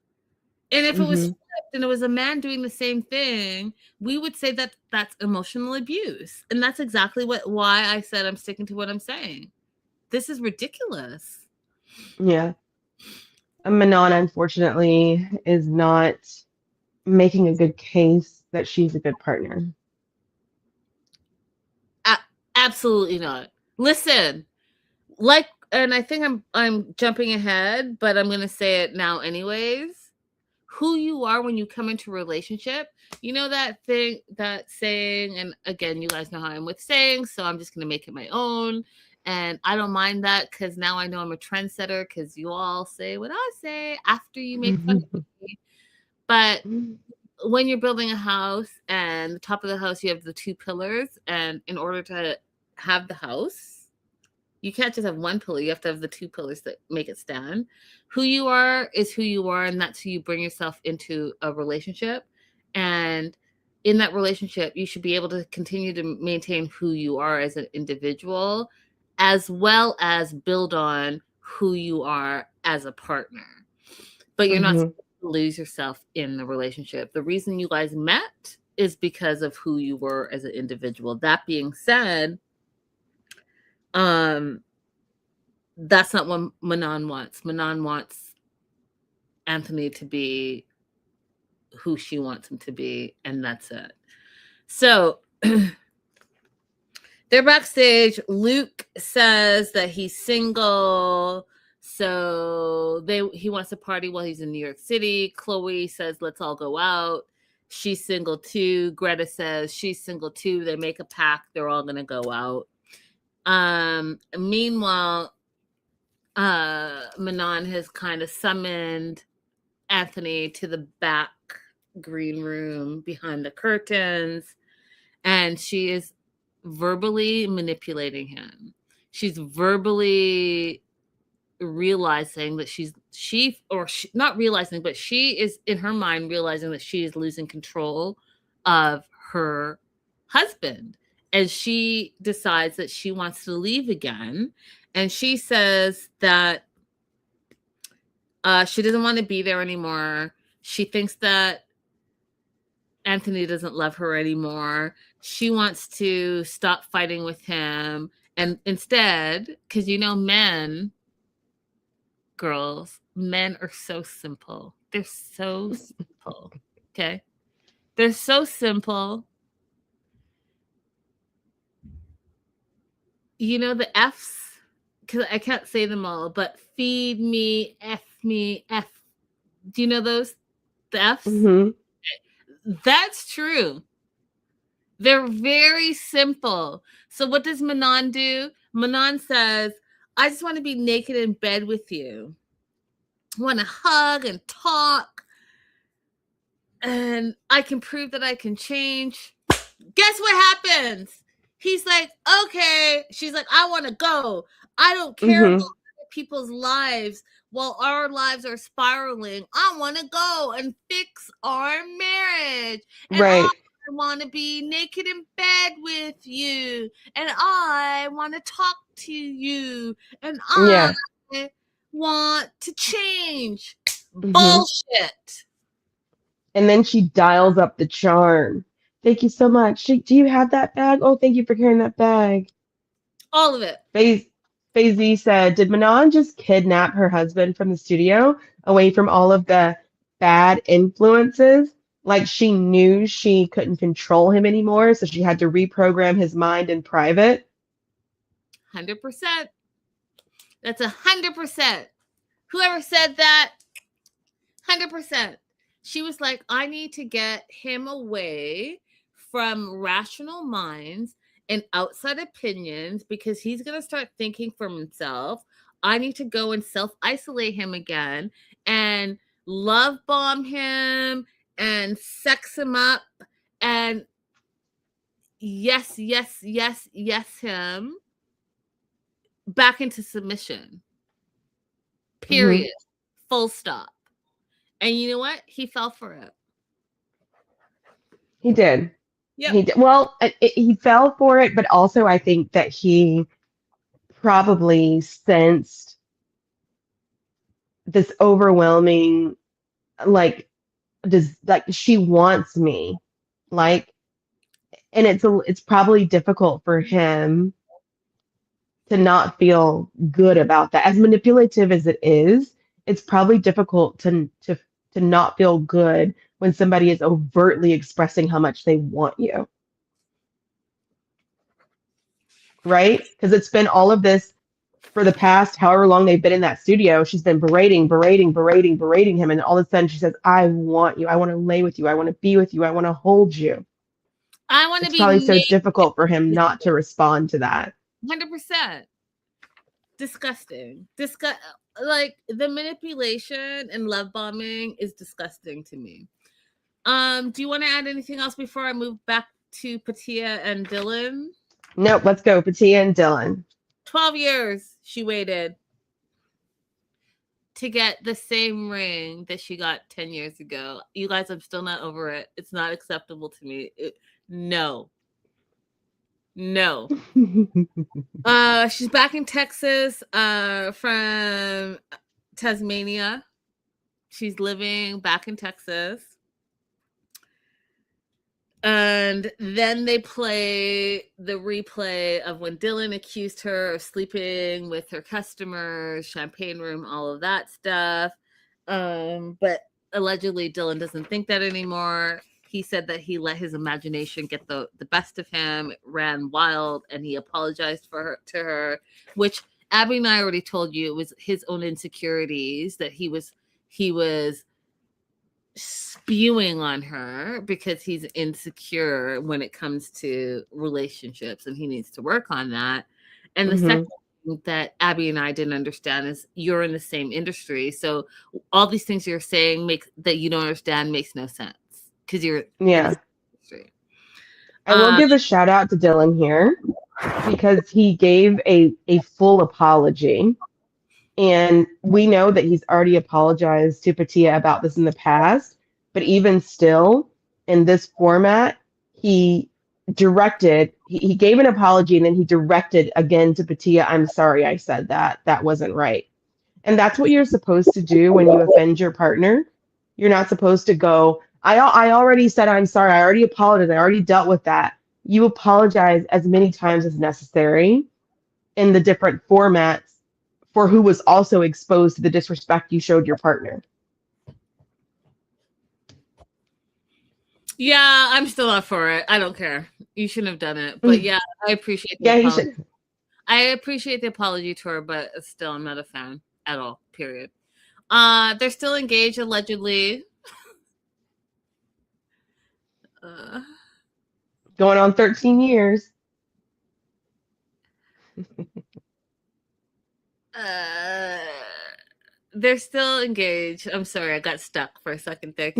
And if it was flipped and it was a man doing the same thing, we would say that that's emotional abuse. And that's exactly why I said I'm sticking to what I'm saying. This is ridiculous. Yeah. Manon, unfortunately, is not making a good case that she's a good partner. Absolutely not. Listen, and I think I'm jumping ahead, but I'm going to say it now anyways. Who you are when you come into a relationship, you know that saying, and again, you guys know how I'm with sayings, so I'm just going to make it my own. And I don't mind that because now I know I'm a trendsetter because you all say what I say after you make fun of me. But when you're building a house and the top of the house, you have the two pillars. And in order to have the house, you can't just have one pillar. You have to have the two pillars that make it stand. Who you are is who you are, and that's who you bring yourself into a relationship. And in that relationship, you should be able to continue to maintain who you are as an individual, as well as build on who you are as a partner. But you're not supposed to lose yourself in the relationship. The reason you guys met is because of who you were as an individual. That being said, that's not what Manon wants. Manon wants Anthony to be who she wants him to be, and that's it. So they're backstage. Luke says that he's single, so he wants to party while he's in New York City. Chloe says, let's all go out. She's single too. Greta says she's single too. They make a pact. They're all gonna go out. Meanwhile, Manon has kind of summoned Anthony to the back green room behind the curtains, and she is verbally manipulating him. She's verbally realizing that not realizing, but she is in her mind realizing that she is losing control of her husband, and she decides that she wants to leave again. And she says that she doesn't want to be there anymore. She thinks that Anthony doesn't love her anymore. She wants to stop fighting with him. And instead, because men are so simple. They're so simple. Okay? They're so simple. The F's, because I can't say them all, but feed me, F me, F. Do you know those? The F's? Mm-hmm. That's true. They're very simple. So what does Manon do? Manon says, I just want to be naked in bed with you. I want to hug and talk. And I can prove that I can change. Guess what happens? He's like, okay. She's like, I want to go. I don't care about other people's lives while our lives are spiraling. I want to go and fix our marriage. And Right. I want to be naked in bed with you. And I want to talk to you. And I want to change. Bullshit. And then she dials up the charm. Thank you so much. Do you have that bag? Oh, thank you for carrying that bag. All of it. Faisy said, did Manon just kidnap her husband from the studio away from all of the bad influences? Like she knew she couldn't control him anymore, so she had to reprogram his mind in private? 100%. That's 100%. Whoever said that, 100%. She was like, I need to get him away from rational minds and outside opinions because he's going to start thinking for himself. I need to go and self-isolate him again and love bomb him and sex him up and yes him back into submission. Period. Full stop. And you know what? He fell for it. He did. Yep. He did. Well, he fell for it, but also I think that he probably sensed this overwhelming, she wants me, and it's probably difficult for him to not feel good about that. As manipulative as it is, it's probably difficult to not feel good when somebody is overtly expressing how much they want you. Right? Because it's been all of this for the past however long they've been in that studio. She's been berating him. And all of a sudden she says, I want you. I want to lay with you. I want to be with you. I want to hold you. I want to It's be probably so difficult for him not to respond to that. 100%. Disgusting. Like the manipulation and love bombing is disgusting to me. Do you want to add anything else before I move back to Patia and Dylan? Nope, let's go. Patia and Dylan. 12 years she waited to get the same ring that she got 10 years ago. You guys, I'm still not over it. It's not acceptable to me. No. She's back in Texas from Tasmania. She's living back in Texas. And then they play the replay of when Dylan accused her of sleeping with her customers, champagne room, all of that stuff. But allegedly Dylan doesn't think that anymore. He said that he let his imagination get the best of him. It ran wild, and he apologized to her, which Abby and I already told you it was his own insecurities that he was spewing on her because he's insecure when it comes to relationships, and he needs to work on that. And the second thing that Abby and I didn't understand is you're in the same industry, so all these things you're saying that you don't understand makes no sense because you're in the same industry. I will give a shout out to Dylan here because he gave a full apology. And we know that he's already apologized to Patia about this in the past, but even still, in this format, he he gave an apology and then he directed again to Patia, I'm sorry I said that. That wasn't right. And that's what you're supposed to do when you offend your partner. You're not supposed to go, I already said I'm sorry. I already apologized. I already dealt with that. You apologize as many times as necessary in the different formats for who was also exposed to the disrespect you showed your partner. Yeah, I'm still up for it. I don't care. You shouldn't have done it. But yeah, I appreciate the Yeah, he apology. should. I appreciate the apology to her, but still I'm not a fan at all. Period. They're still engaged allegedly. Going on 13 years. They're still engaged. I'm sorry, I got stuck for a second there.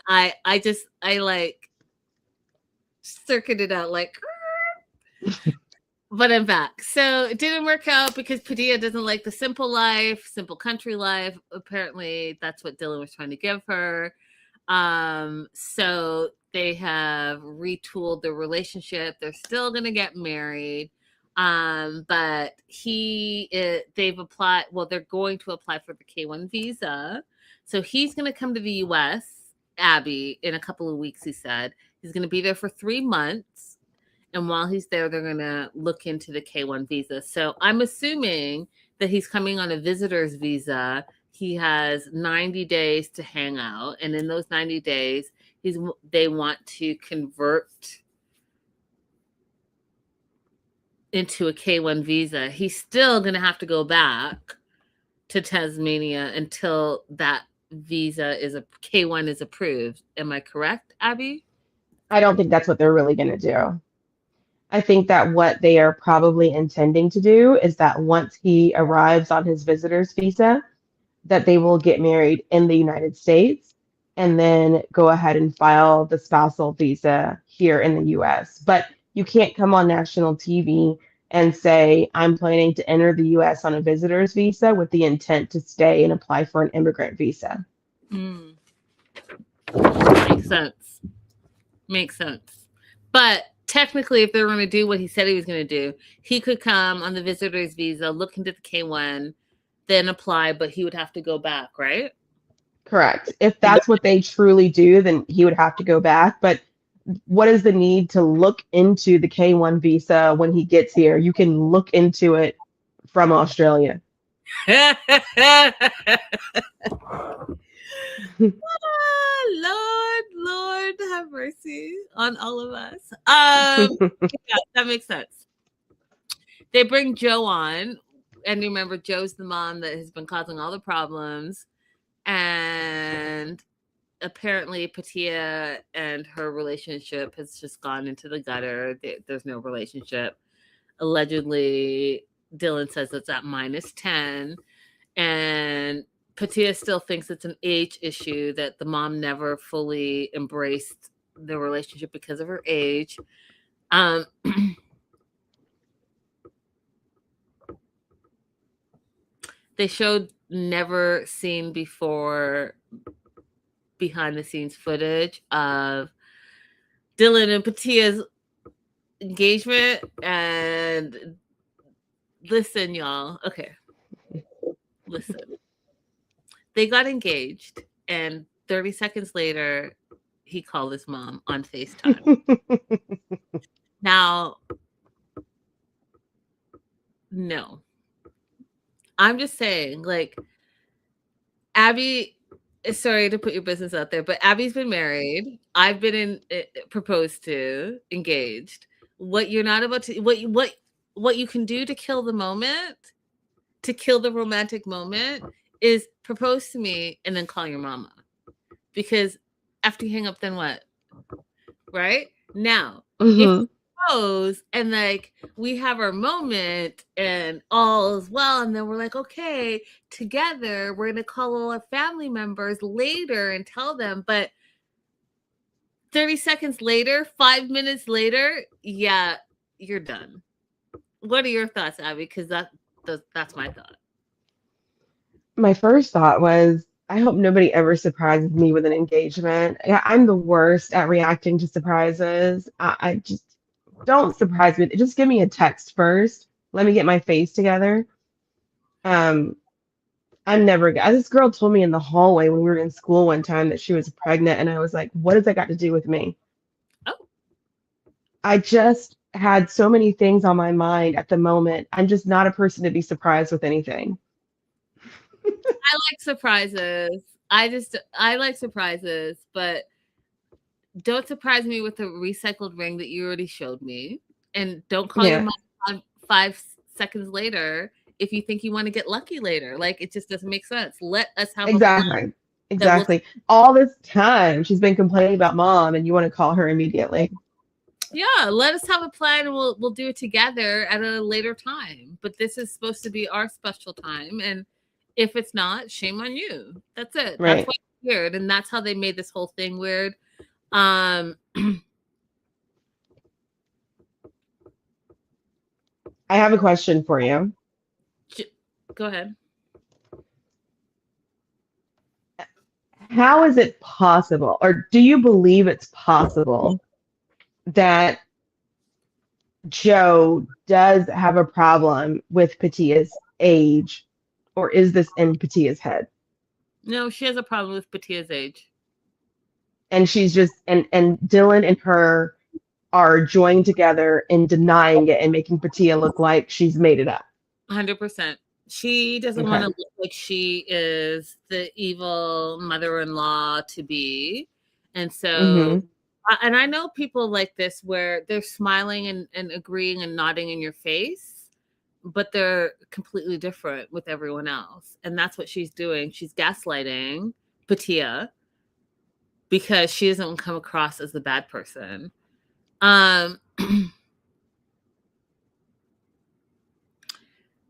I like circuited out like but I'm back. So it didn't work out because Padilla doesn't like the simple life, simple country life. Apparently that's what Dylan was trying to give her. So they have retooled their relationship. They're still gonna get married. But they've applied, well, they're going to apply for the K1 visa. So he's gonna come to the US, Abby, in a couple of weeks, he said. He's gonna be there for 3 months. And while he's there, they're going to look into the K1 visa. So I'm assuming that he's coming on a visitor's visa. He has 90 days to hang out. And in those 90 days, they want to convert into a K1 visa. He's still going to have to go back to Tasmania until that visa K1 is approved. Am I correct, Abby? I don't think that's what they're really going to do. I think that what they are probably intending to do is that once he arrives on his visitor's visa, that they will get married in the United States and then go ahead and file the spousal visa here in the US. But you can't come on national TV and say, I'm planning to enter the US on a visitor's visa with the intent to stay and apply for an immigrant visa. Makes sense. Makes sense. But technically, if they're going to do what he said he was going to do, he could come on the visitor's visa, look into the K1, then apply, but he would have to go back, right? Correct. If that's what they truly do, then he would have to go back. But what is the need to look into the K1 visa when he gets here? You can look into it from Australia. Lord have mercy on all of us. Yeah, that makes sense. They bring Joe on, and remember, Joe's the mom that has been causing all the problems, and apparently Patia and her relationship has just gone into the gutter. There's no relationship. Allegedly, Dylan says it's at -10, and Patia still thinks it's an age issue, that the mom never fully embraced the relationship because of her age. They showed never seen before behind the scenes footage of Dylan and Patia's engagement. And listen, y'all. Okay. Listen. They got engaged, and 30 seconds later, he called his mom on FaceTime. Now, no. I'm just saying, like, Abby, sorry to put your business out there, but Abby's been married. I've been proposed to, engaged. What you're not about to, what you can do to kill the moment, to kill the romantic moment, is propose to me and then call your mama. Because after you hang up, then what? Right? Now, if we propose and like we have our moment and all is well, and then we're like, okay, together, we're gonna call all our family members later and tell them, but 30 seconds later, 5 minutes later, yeah, you're done. What are your thoughts, Abby? Because That's my thought. My first thought was, I hope nobody ever surprises me with an engagement. Yeah, I'm the worst at reacting to surprises. I just don't surprise me. Just give me a text first. Let me get my face together. Um, I'm never. This girl told me in the hallway when we were in school one time that she was pregnant, and I was like, "What does that got to do with me?" Oh, I just had so many things on my mind at the moment. I'm just not a person to be surprised with anything. I like surprises. I like surprises, but don't surprise me with a recycled ring that you already showed me, and don't call your Yeah, mom 5 seconds later if you think you want to get lucky later. Like, it just doesn't make sense. Let us have a plan exactly. that will. Exactly. All this time she's been complaining about mom, and you want to call her immediately. Yeah, let us have a plan and we'll do it together at a later time. But this is supposed to be our special time, and if it's not, shame on you. That's it. That's Right. why it's weird, and that's how they made this whole thing weird. Um, I have a question for you. Go ahead. How is it possible, or do you believe it's possible that Joe does have a problem with Patia's age, or is this in Patia's head? No, she has a problem with Patia's age. And she's just and Dylan and her are joined together in denying it and making Patia look like she's made it up. 100%. She doesn't want Okay. to look like she is the evil mother-in-law to be. And so, Mm-hmm. and I know people like this where they're smiling and agreeing and nodding in your face, but they're completely different with everyone else. And that's what she's doing. She's gaslighting Patia because she doesn't come across as the bad person.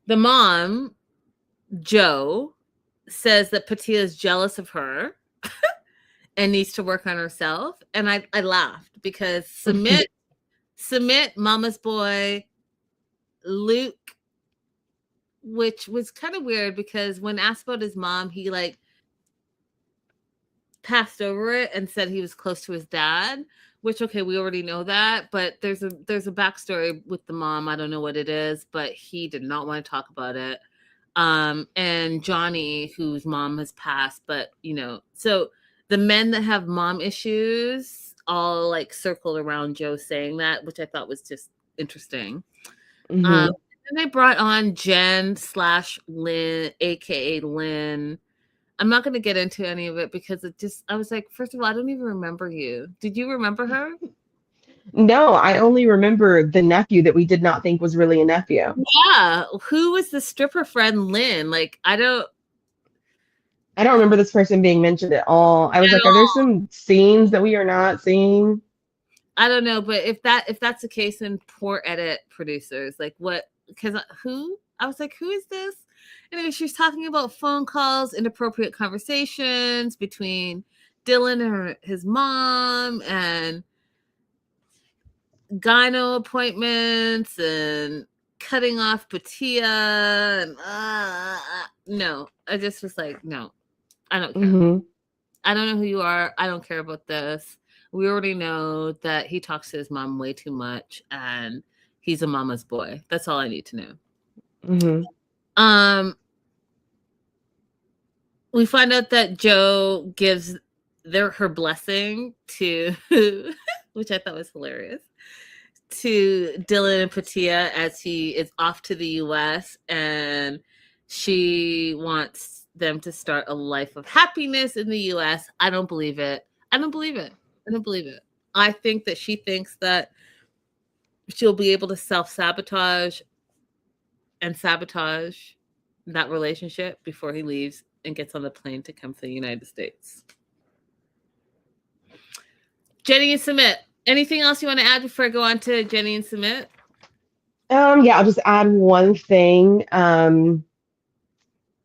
The mom, Joe, says that Patia is jealous of her and needs to work on herself. And I laughed because Submit, Mama's Boy, Luke, which was kind of weird because when asked about his mom, he like passed over it and said he was close to his dad, which, okay, we already know that, but there's a backstory with the mom. I don't know what it is, but he did not want to talk about it. And Johnny, whose mom has passed, but so the men that have mom issues all like circled around Joe saying that, which I thought was just interesting. Mm-hmm. And they brought on Jen / Lynn, aka Lynn. I'm not going to get into any of it because I was like, first of all, I don't even remember you. Did you remember her? No, I only remember the nephew that we did not think was really a nephew. Yeah. Who was the stripper friend, Lynn? Like, I don't remember this person being mentioned at all. I was at like, are there all. some scenes that we are not seeing? I don't know, but if that's the case, then poor edit producers. Like, what? Because who? I was like, who is this? Anyway, she's talking about phone calls, inappropriate conversations between Dylan and his mom, and gyno appointments, and cutting off Patia. And no, I just was like, no, I don't care. Mm-hmm. I don't know who you are. I don't care about this. We already know that he talks to his mom way too much and he's a mama's boy. That's all I need to know. Mm-hmm. We find out that Joe gives her blessing to which I thought was hilarious, to Dylan and Patia as he is off to the US, and she wants them to start a life of happiness in the US. I don't believe it. I don't believe it. I think that she thinks that she'll be able to self-sabotage and sabotage that relationship before he leaves and gets on the plane to come to the United States. Jenny and Submit. Anything else you want to add before I go on to Jenny and Submit? Yeah, I'll just add one thing.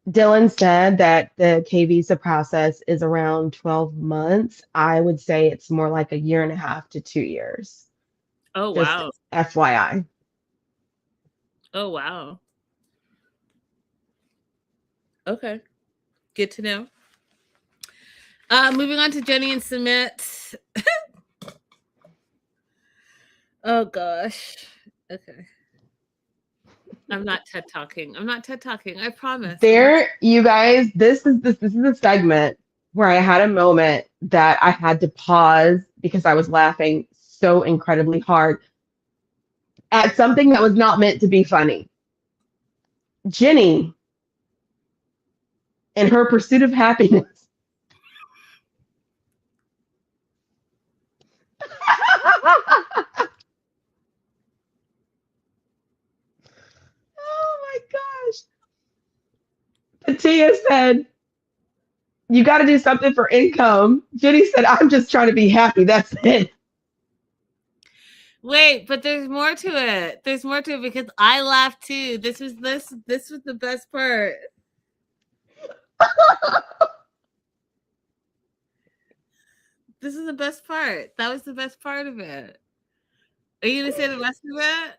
Dylan said that the K visa process is around 12 months. I would say it's more like a year and a half to 2 years. Oh, Just wow. FYI. Oh, wow. Okay. Good to know. Moving on to Jenny and Submit. Oh gosh. Okay. I'm not TED talking. I promise. You guys, this is a segment where I had a moment that I had to pause because I was laughing so incredibly hard at something that was not meant to be funny. Jenny in her pursuit of happiness. Oh my gosh. Patia said, you got to do something for income. Jenny said, I'm just trying to be happy. That's it. Wait, but there's more to it. There's more to it because I laughed too. This was the best part. This is the best part. That was the best part of it. Are you gonna say the rest of it?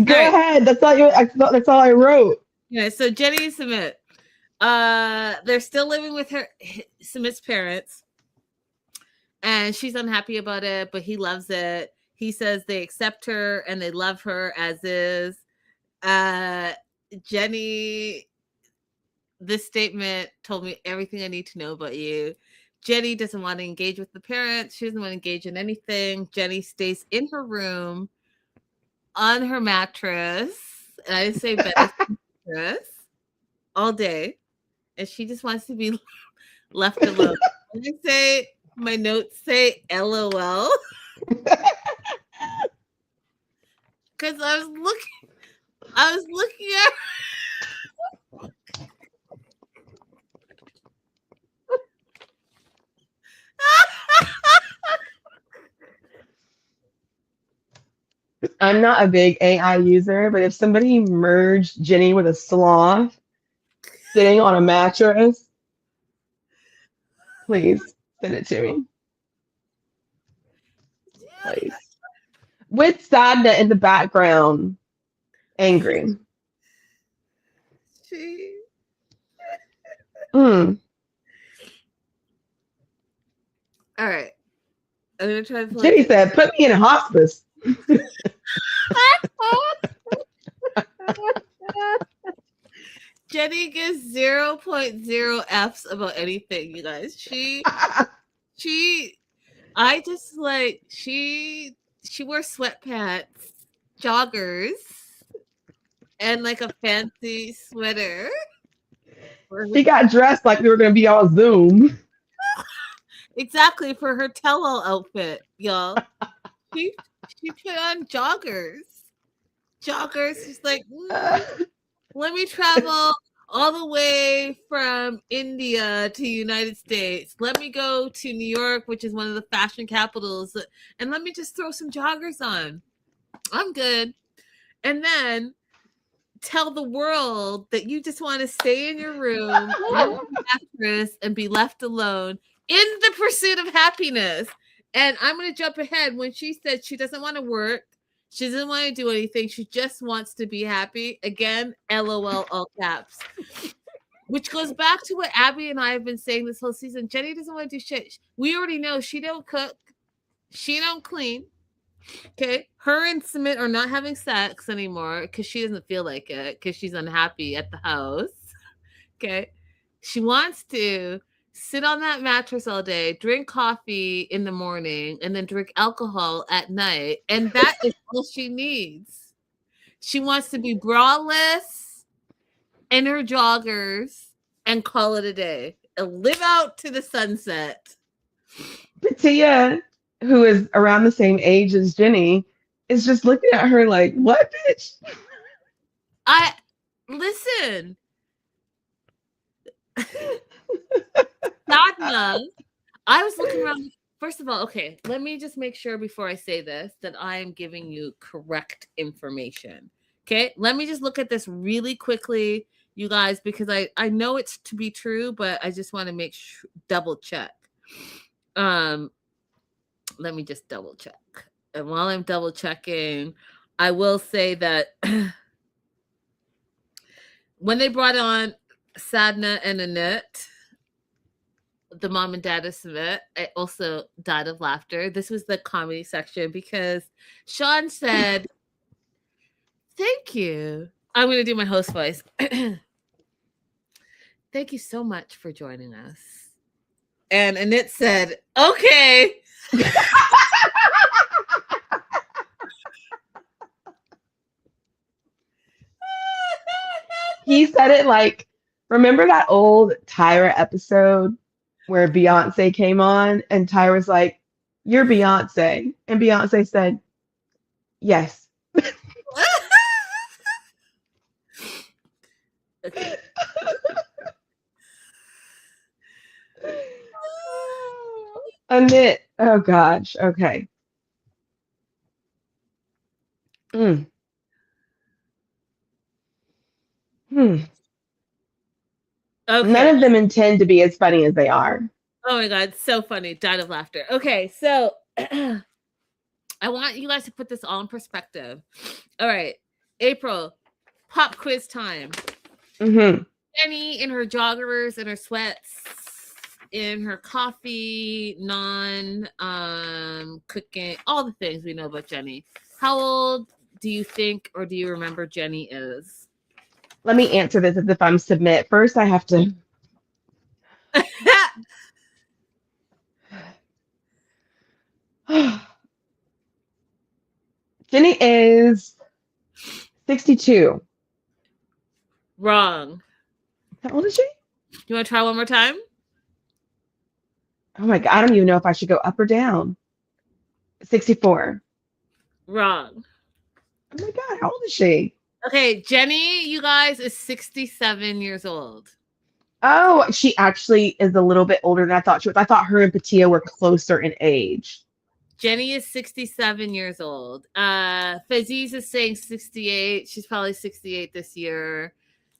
Go ahead. That's all I wrote. Yeah, so Jenny and Submit. They're still living with Submit's parents. And she's unhappy about it, but he loves it. He says they accept her and they love her as is. Jenny, this statement told me everything I need to know about you. Jenny doesn't want to engage with the parents. She doesn't want to engage in anything. Jenny stays in her room on her mattress. And I say mattress all day. And she just wants to be left alone. And I say, my notes say LOL. Because I was looking at I'm not a big AI user, but if somebody merged Jenny with a sloth sitting on a mattress, please send it to me. Please. With Sadna in the background, angry. All right. I'm going to try to Jenny said, put me in hospice. Jenny gives 0.0 F's about anything, you guys. She wears sweatpants, joggers, and like a fancy sweater. She got dressed like we were going to be on Zoom. Exactly, for her tell-all outfit, y'all. She put on joggers. She's like, let me travel all the way from India to United States. Let me go to New York, which is one of the fashion capitals, and let me just throw some joggers on. I'm good. And then tell the world that you just want to stay in your room on the mattress and be left alone in the pursuit of happiness. And I'm going to jump ahead. When she said she doesn't want to work, she doesn't want to do anything, she just wants to be happy. Again, LOL, all caps. Which goes back to what Abby and I have been saying this whole season. Jenny doesn't want to do shit. We already know she don't cook. She don't clean. Okay. Her and Submit are not having sex anymore because she doesn't feel like it, because she's unhappy at the house. Okay. She wants to sit on that mattress all day, drink coffee in the morning, and then drink alcohol at night. And that is all she needs. She wants to be braless in her joggers and call it a day and live out to the sunset. Patia, who is around the same age as Jenny, is just looking at her like, what, bitch? Listen. Sadna, I was looking around. First of all, okay, let me just make sure before I say this that I am giving you correct information. Okay, let me just look at this really quickly, you guys, because I know it's to be true, but I just want to make sure, double check. Let me just double check. And while I'm double checking, I will say that when they brought on Sadna and Annette, the mom and dad of Submit, I also died of laughter. This was the comedy section because Sean said, "Thank you." I'm going to do my host voice. "Thank you so much for joining us." And Annette said, "Okay." He said it like, remember that old Tyra episode where Beyonce came on and Tyra was like, "You're Beyonce." And Beyonce said, "Yes." Okay. Annette. Oh gosh. Okay. Mm. Hmm. None Okay. of them intend to be as funny as they are. Oh my God, so funny. Died of laughter. Okay, so I want you guys to put this all in perspective. All right, April, pop quiz time. Mm-hmm. Jenny in her joggers, in her sweats, in her coffee, cooking, all the things we know about Jenny. How old do you think or do you remember Jenny is? Let me answer this as if I'm Submit. First, I have to. Jenny is 62. Wrong. How old is she? You want to try one more time? Oh my God. I don't even know if I should go up or down. 64. Wrong. Oh my God. How old is she? Okay, Jenny, you guys, is 67 years old. Oh, she actually is a little bit older than I thought she was. I thought her and Patia were closer in age. Jenny is 67 years old. Faziz is saying 68. She's probably 68 this year.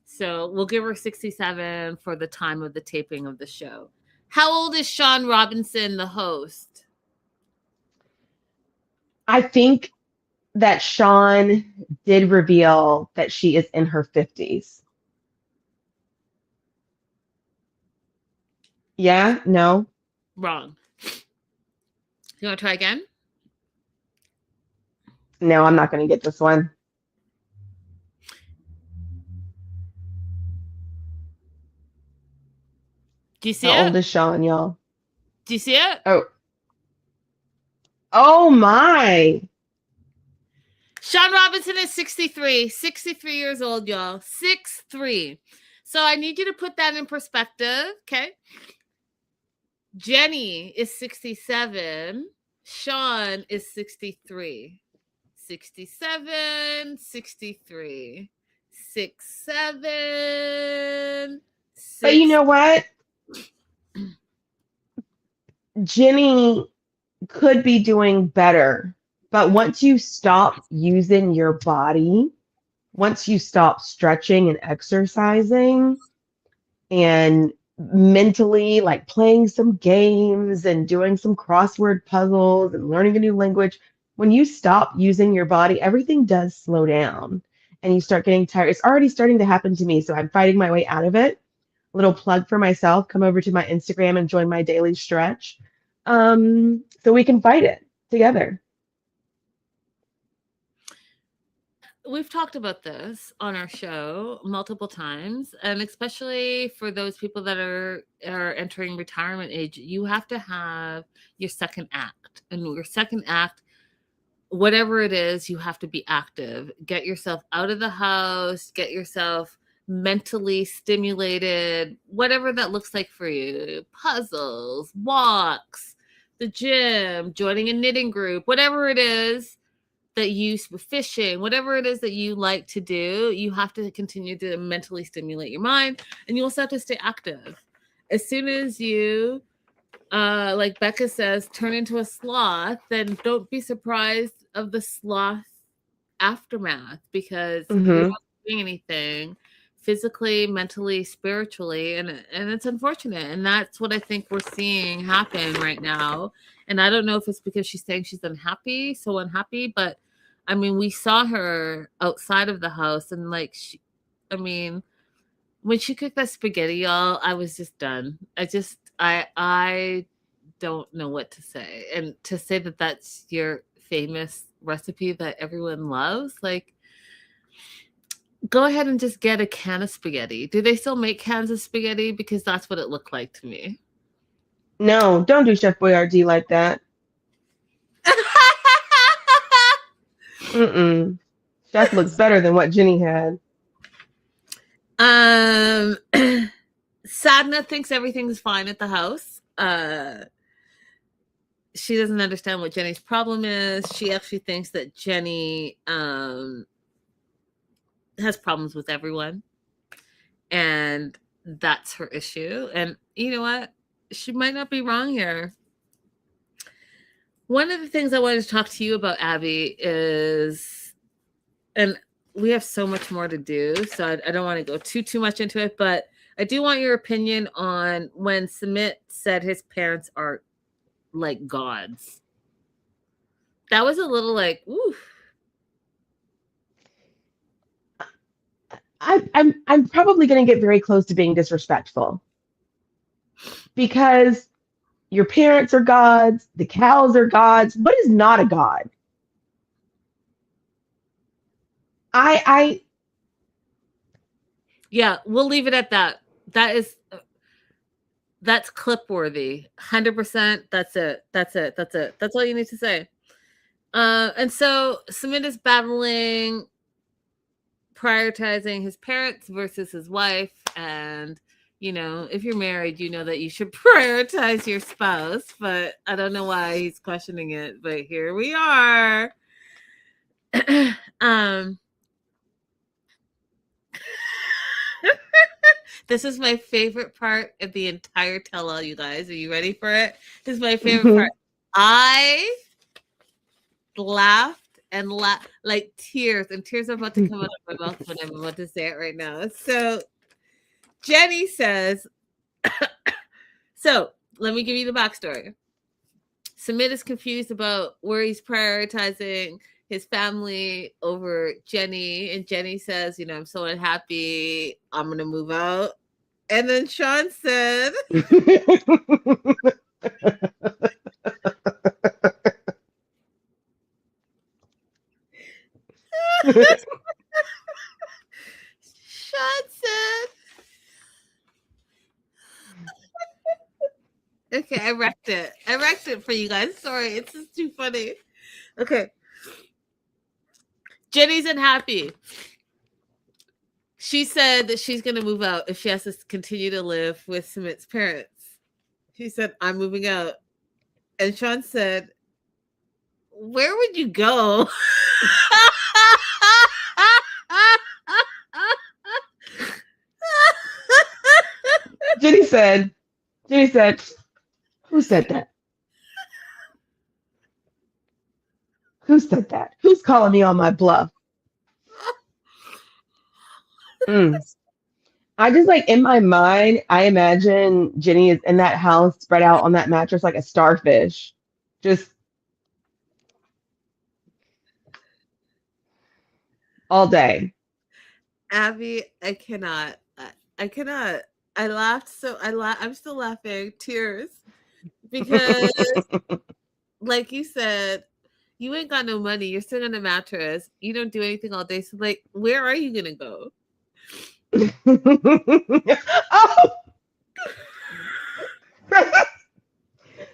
So we'll give her 67 for the time of the taping of the show. How old is Sean Robinson, the host? I think that Sean did reveal that she is in her 50s. Yeah? No? Wrong. You want to try again? No, I'm not going to get this one. Do you see How it? old is Sean, y'all? Do you see it? Oh. Oh my. Sean Robinson is 63. 63 years old, y'all. 6'3". So I need you to put that in perspective, okay? Jenny is 67. Sean is 63. 67, 63. 6, 7, But you 6. know what? Jenny could be doing better. But once you stop using your body, once you stop stretching and exercising and mentally like playing some games and doing some crossword puzzles and learning a new language, when you stop using your body, everything does slow down and you start getting tired. It's already starting to happen to me, so I'm fighting my way out of it. Little plug for myself, come over to my Instagram and join my daily stretch, so we can fight it together. We've talked about this on our show multiple times, and especially for those people that are entering retirement age, you have to have your second act. And your second act, whatever it is, you have to be active. Get yourself out of the house, get yourself mentally stimulated, whatever that looks like for you. Puzzles, walks, the gym, joining a knitting group, whatever it is that you fishing, whatever it is that you like to do, you have to continue to mentally stimulate your mind, and you also have to stay active. As soon as you, like Becca says, turn into a sloth, then don't be surprised of the sloth aftermath, because you're not doing anything physically, mentally, spiritually, and it's unfortunate. And that's what I think we're seeing happen right now. And I don't know if it's because she's saying she's unhappy, so unhappy, but I mean, we saw her outside of the house, and like, I mean, when she cooked that spaghetti, y'all, I was just done. I don't know what to say. And to say that that's your famous recipe that everyone loves, like, go ahead and just get a can of spaghetti. Do they still make cans of spaghetti? Because that's what it looked like to me. No, don't do Chef Boyardee like that. Mm-mm. Chef looks better than what Jenny had. Sadna thinks everything's fine at the house. She doesn't understand what Jenny's problem is. She actually thinks that Jenny has problems with everyone, and that's her issue. And you know what? She might not be wrong here. One of the things I wanted to talk to you about, Abby, is, and we have so much more to do, so I don't want to go too much into it, but I do want your opinion on when Sumit said his parents are like gods. That was a little like, ooh. I'm probably going to get very close to being disrespectful because your parents are gods, the cows are gods. What is not a god? Yeah, we'll leave it at that. That's clip worthy. 100%. That's it. That's all you need to say. And so Sumit is battling prioritizing his parents versus his wife. And, you know, if you're married, you know that you should prioritize your spouse. But I don't know why he's questioning it. But here we are. This is my favorite part of the entire tell-all, you guys. Are you ready for it? This is my favorite part. I laughed and like tears, and tears are about to come out of my mouth when I'm about to say it right now. So Jenny says, so let me give you the backstory. Sumit is confused about where he's prioritizing his family over Jenny, and Jenny says, you know, I'm so unhappy, I'm gonna move out. And then Sean said, Sean said, okay, I wrecked it for you guys. Sorry, it's just too funny. Okay. Jenny's unhappy. She said that she's going to move out if she has to continue to live with Sumit's parents. She said, I'm moving out. And Sean said, where would you go? Jenny said, who said that? Who said that? Who's calling me on my bluff? I just like in my mind, I imagine Jenny is in that house spread out on that mattress like a starfish. Just all day. Abby, I cannot. I laughed I'm still laughing, tears. Because like you said, you ain't got no money. You're sitting on a mattress. You don't do anything all day. So like, where are you gonna go? Oh.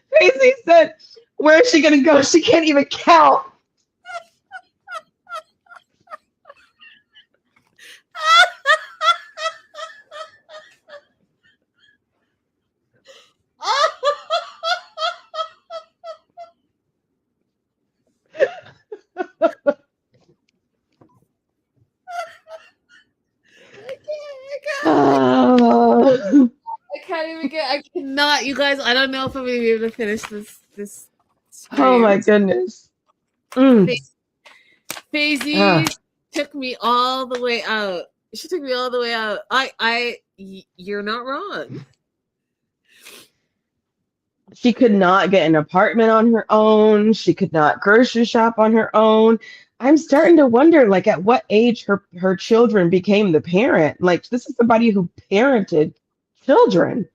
Tracy said, where is she gonna go? She can't even count. I cannot, you guys. I don't know if I'm gonna be able to finish this stream. Oh my goodness. Faisy took me all the way out. She took me all the way out. You're not wrong. She could not get an apartment on her own. She could not grocery shop on her own. I'm starting to wonder, like, at what age her children became the parent. Like, this is somebody who parented children.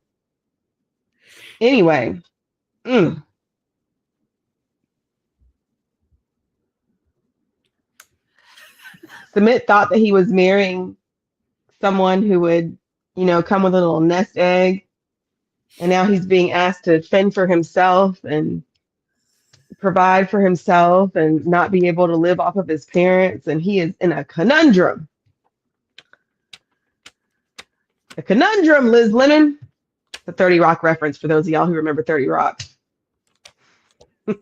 Anyway, mm. Submit thought that he was marrying someone who would, come with a little nest egg, and now he's being asked to fend for himself and provide for himself and not be able to live off of his parents, and he is in a conundrum. A conundrum, Liz Lemon. The 30 Rock reference for those of y'all who remember 30 Rock. All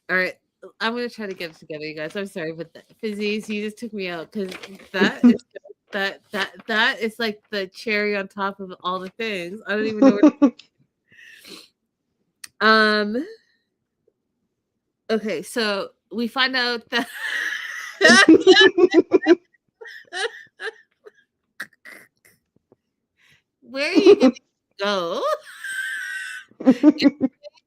right, I'm gonna try to get it together, you guys. I'm sorry, but Fizzies, you just took me out because that is that is like the cherry on top of all the things. I don't even know. Okay, so we find out that where are you gonna go?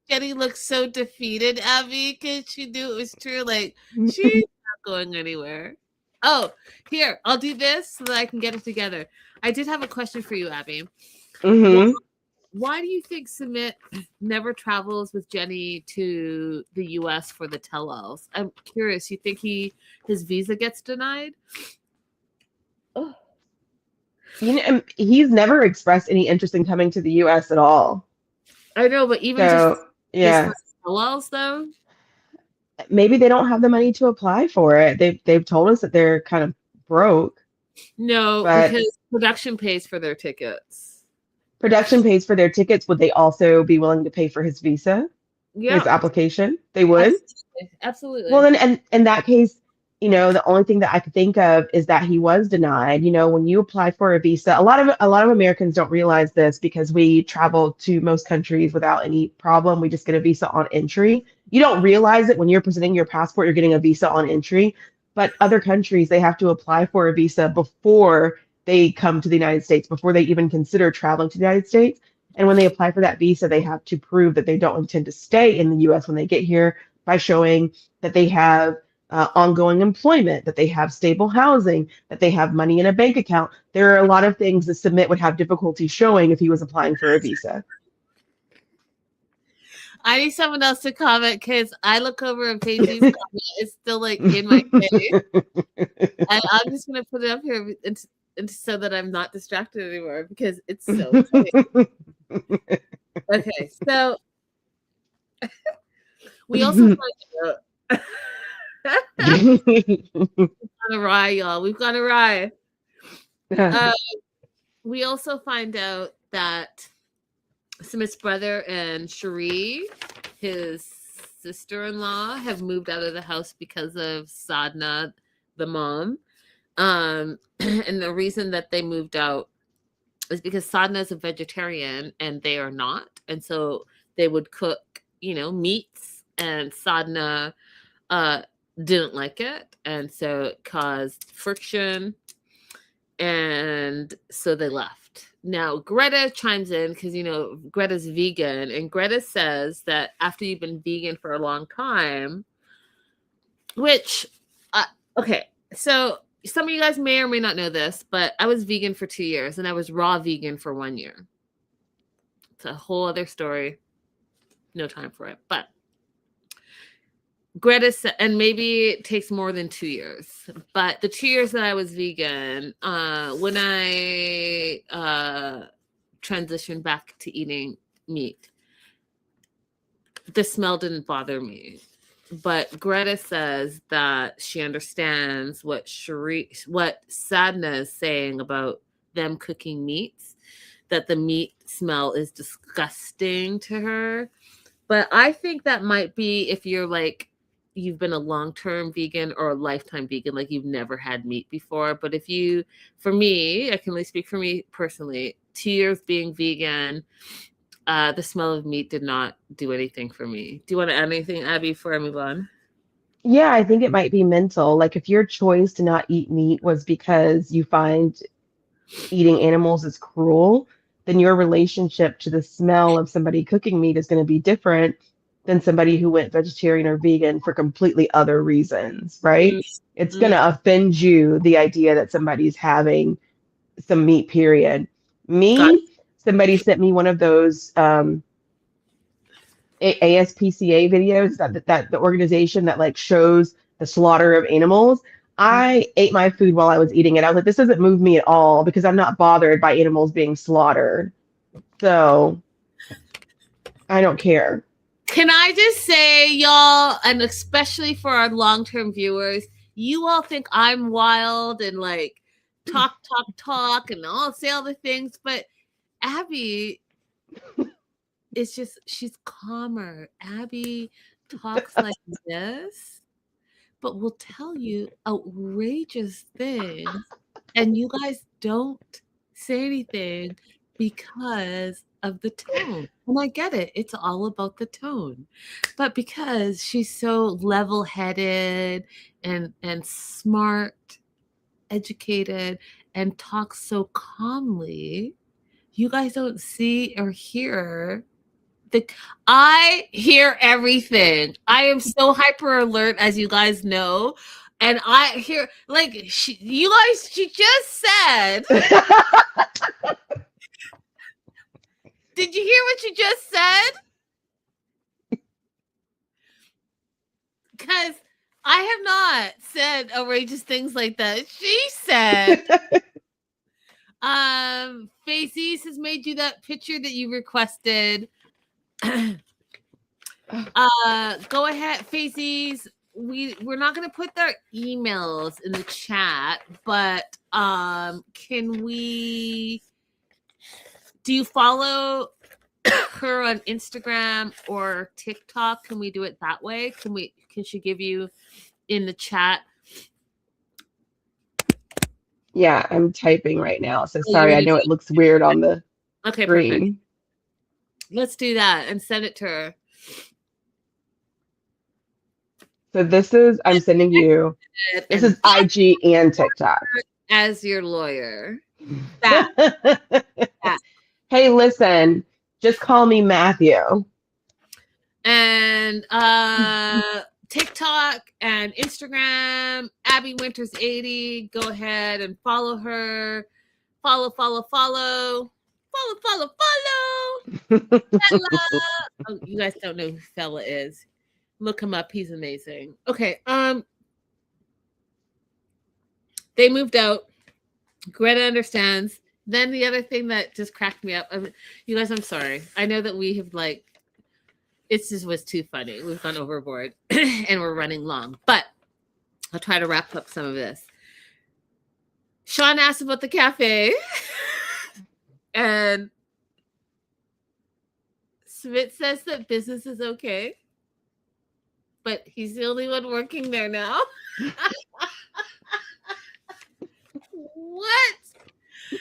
Jenny looks so defeated, Abby, because she knew it was true. Like, she's not going anywhere. Oh, here, I'll do this so that I can get it together. I did have a question for you, Abby. Mm-hmm. Why do you think Sumit never travels with Jenny to the U.S. for the tell-alls? I'm curious. You think his visa gets denied? Oh. He's never expressed any interest in coming to the U.S. at all. I know, but even just tell-alls, though? Maybe they don't have the money to apply for it. They've told us that they're kind of broke. No, because production pays for their tickets. Production pays for their tickets. Would they also be willing to pay for his visa? Yeah. His application? They would? Absolutely. Well, then, and in that case, the only thing that I could think of is that he was denied. When you apply for a visa, a lot of Americans don't realize this because we travel to most countries without any problem. We just get a visa on entry. You don't realize it when you're presenting your passport, you're getting a visa on entry. But other countries, they have to apply for a visa before they come to the United States, before they even consider traveling to the United States. And when they apply for that visa, they have to prove that they don't intend to stay in the U.S. when they get here by showing that they have ongoing employment, that they have stable housing, that they have money in a bank account. There are a lot of things that Submit would have difficulty showing if he was applying for a visa. I need someone else to comment because I look over and Paige's comment is still like in my face. And I'm just going to put it up here so that I'm not distracted anymore because it's so funny. Okay, so we also find out we've gone awry, y'all. We've gone awry. We also find out that Smith's brother and Cherie, his sister-in-law, have moved out of the house because of Sadhna, the mom. And the reason that they moved out is because Sadhna is a vegetarian and they are not. And so they would cook, meats, and Sadhna didn't like it. And so it caused friction. And so they left. Now, Greta chimes in because, Greta's vegan. And Greta says that after you've been vegan for a long time, which, okay, so some of you guys may or may not know this, but I was vegan for 2 years and I was raw vegan for 1 year. It's a whole other story. No time for it. But Greta said, and maybe it takes more than 2 years, but the 2 years that I was vegan, when I transitioned back to eating meat, the smell didn't bother me. But Greta says that she understands what Sadhna is saying about them cooking meats, that the meat smell is disgusting to her. But I think that might be if you're like, you've been a long-term vegan or a lifetime vegan, like you've never had meat before. But for me, I can only speak for me personally, 2 years being vegan, the smell of meat did not do anything for me. Do you want to add anything, Abby, before I move on? Yeah, I think it might be mental. Like if your choice to not eat meat was because you find eating animals is cruel, then your relationship to the smell of somebody cooking meat is going to be different than somebody who went vegetarian or vegan for completely other reasons, right? It's going to offend you, the idea that somebody's having some meat, period. Got Me, somebody sent me one of those ASPCA videos, that the organization that like shows the slaughter of animals. I ate my food while I was eating it. I was like, this doesn't move me at all because I'm not bothered by animals being slaughtered. So I don't care. Can I just say, y'all, and especially for our long-term viewers, you all think I'm wild and like talk, and I'll say all the things, but Abby is just, she's calmer. Abby talks like this, but will tell you outrageous things, and you guys don't say anything because of the tone. And I get it. It's all about the tone. But because she's so level-headed and smart, educated, and talks so calmly, you guys don't see or hear I hear everything. I am so hyper alert, as you guys know. And I hear, like, she just said, did you hear what you just said? Because I have not said outrageous things like that. She said, Faces has made you that picture that you requested. Go ahead, Faces. We're not gonna put their emails in the chat, but can we, do you follow her on Instagram or TikTok? Can we do it that way? Can she give you in the chat? Yeah, I'm typing right now. So sorry, I know it looks weird on the screen. Perfect. Let's do that and send it to her. So this is, I'm sending you, this is IG and TikTok. As your lawyer. Hey, listen, just call me Matthew. And TikTok and Instagram, Abby Winters 80. Go ahead and follow her. Follow. Fella. Oh, you guys don't know who Fella is. Look him up. He's amazing. Okay. They moved out. Greta understands. Then the other thing that just cracked me up. You guys, I'm sorry. I know that we have like, it just was too funny. We've gone overboard and we're running long, but I'll try to wrap up some of this. Sean asked about the cafe and Smith says that business is okay, but he's the only one working there now. What?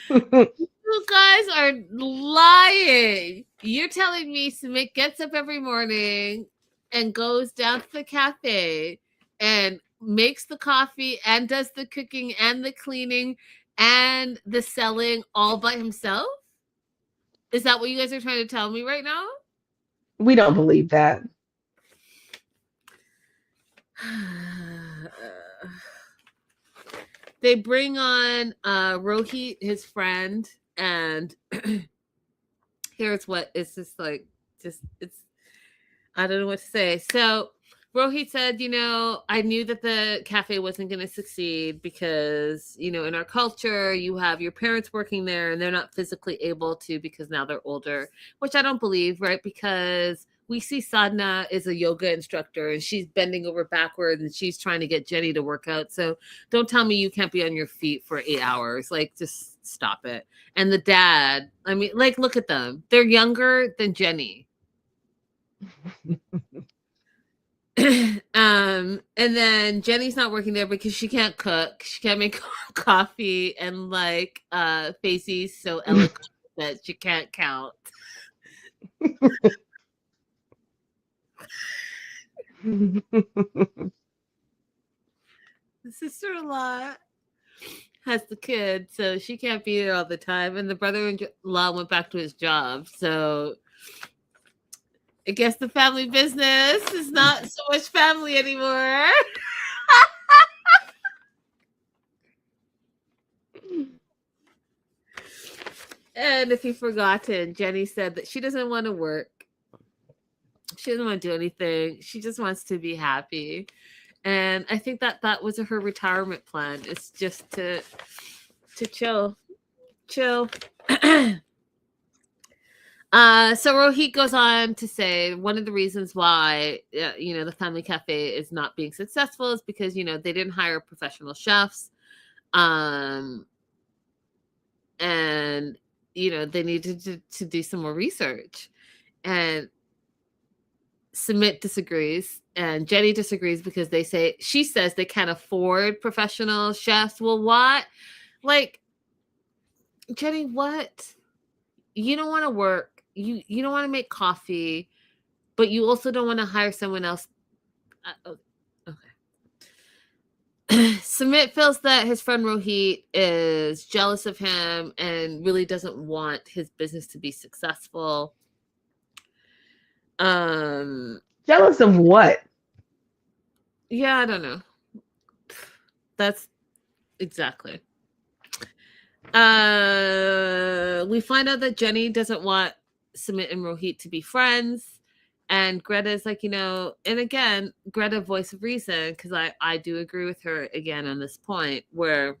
You guys are lying. You're telling me Smith gets up every morning and goes down to the cafe and makes the coffee and does the cooking and the cleaning and the selling all by himself? Is that what you guys are trying to tell me right now? We don't believe that. They bring on Rohit, his friend, and here's what it's just like, it's, I don't know what to say. So Rohit said, I knew that the cafe wasn't going to succeed because, in our culture, you have your parents working there and they're not physically able to because now they're older, which I don't believe, right? Because we see Sadhna is a yoga instructor and she's bending over backwards and she's trying to get Jenny to work out. So don't tell me you can't be on your feet for 8 hours. Like, just stop it. And the dad, I mean, like, look at them. They're younger than Jenny. And then Jenny's not working there because she can't cook. She can't make coffee, and like Facey's so eloquent that she can't count. The sister-in-law has the kid, so she can't be there all the time, and the brother-in-law went back to his job. So I guess the family business is not so much family anymore. And if you've forgotten, Jenny said that she doesn't want to work. She doesn't want to do anything. She just wants to be happy. And I think that was her retirement plan. It's just to chill. So Rohit goes on to say one of the reasons why the family cafe is not being successful is because they didn't hire professional chefs, and they needed to do some more research. And Sumit disagrees, and Jenny disagrees because she says they can't afford professional chefs. Well, what? Like, Jenny, what? You don't want to work. You don't want to make coffee, but you also don't want to hire someone else. Okay. Sumit feels that his friend Rohit is jealous of him and really doesn't want his business to be successful. Jealous of what? Yeah, I don't know. That's exactly. We find out that Jenny doesn't want Sumit and Rohit to be friends. And Greta's like, and again, Greta, voice of reason, because I do agree with her again on this point, where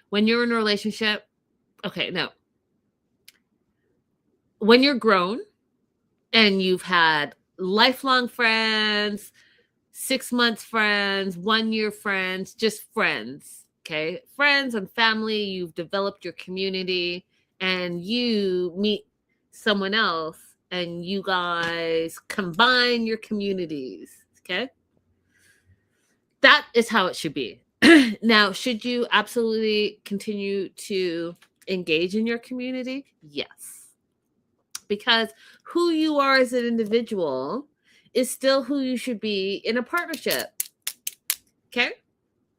when you're in a relationship, when you're grown and you've had lifelong friends, 6 months friends, 1 year friends, just friends, okay? Friends and family, you've developed your community, and you meet someone else, and you guys combine your communities, okay? That is how it should be. Now, should you absolutely continue to engage in your community? Yes. Because who you are as an individual is still who you should be in a partnership, okay?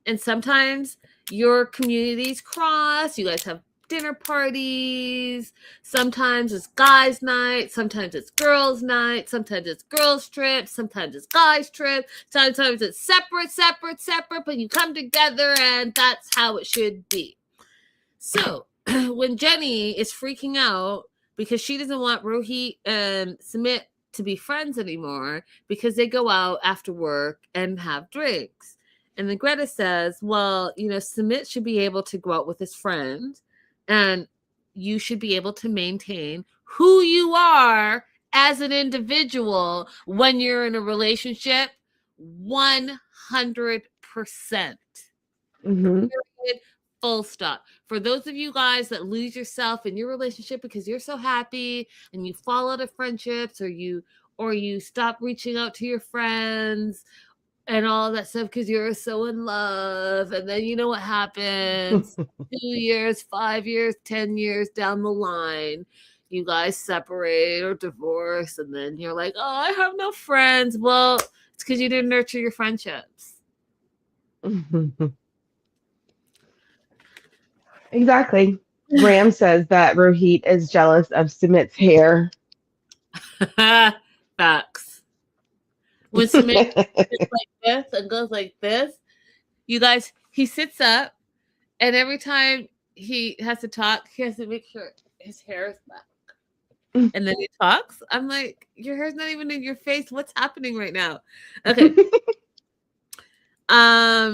And sometimes your communities cross. You guys have dinner parties. Sometimes it's guys' night. Sometimes it's girls' night. Sometimes it's girls' trip. Sometimes it's guys' trip. Sometimes it's separate, but you come together, and that's how it should be. So when Jenny is freaking out because she doesn't want Rohit and Sumit to be friends anymore because they go out after work and have drinks. And then Greta says, well, Sumit should be able to go out with his friend, and you should be able to maintain who you are as an individual when you're in a relationship 100%. Mm-hmm. Full stop. For those of you guys that lose yourself in your relationship because you're so happy and you fall out of friendships, or you stop reaching out to your friends and all that stuff because you're so in love, and then you know what happens 2 years, 5 years, 10 years down the line, you guys separate or divorce, and then you're like, oh, I have no friends. Well, it's because you didn't nurture your friendships. Exactly. Graham says that Rohit is jealous of Sumit's hair. Facts. When Sumit sits like this and goes like this, you guys, he sits up, and every time he has to talk, he has to make sure his hair is back. And then he talks. I'm like, your hair's not even in your face. What's happening right now? Okay. Sadhna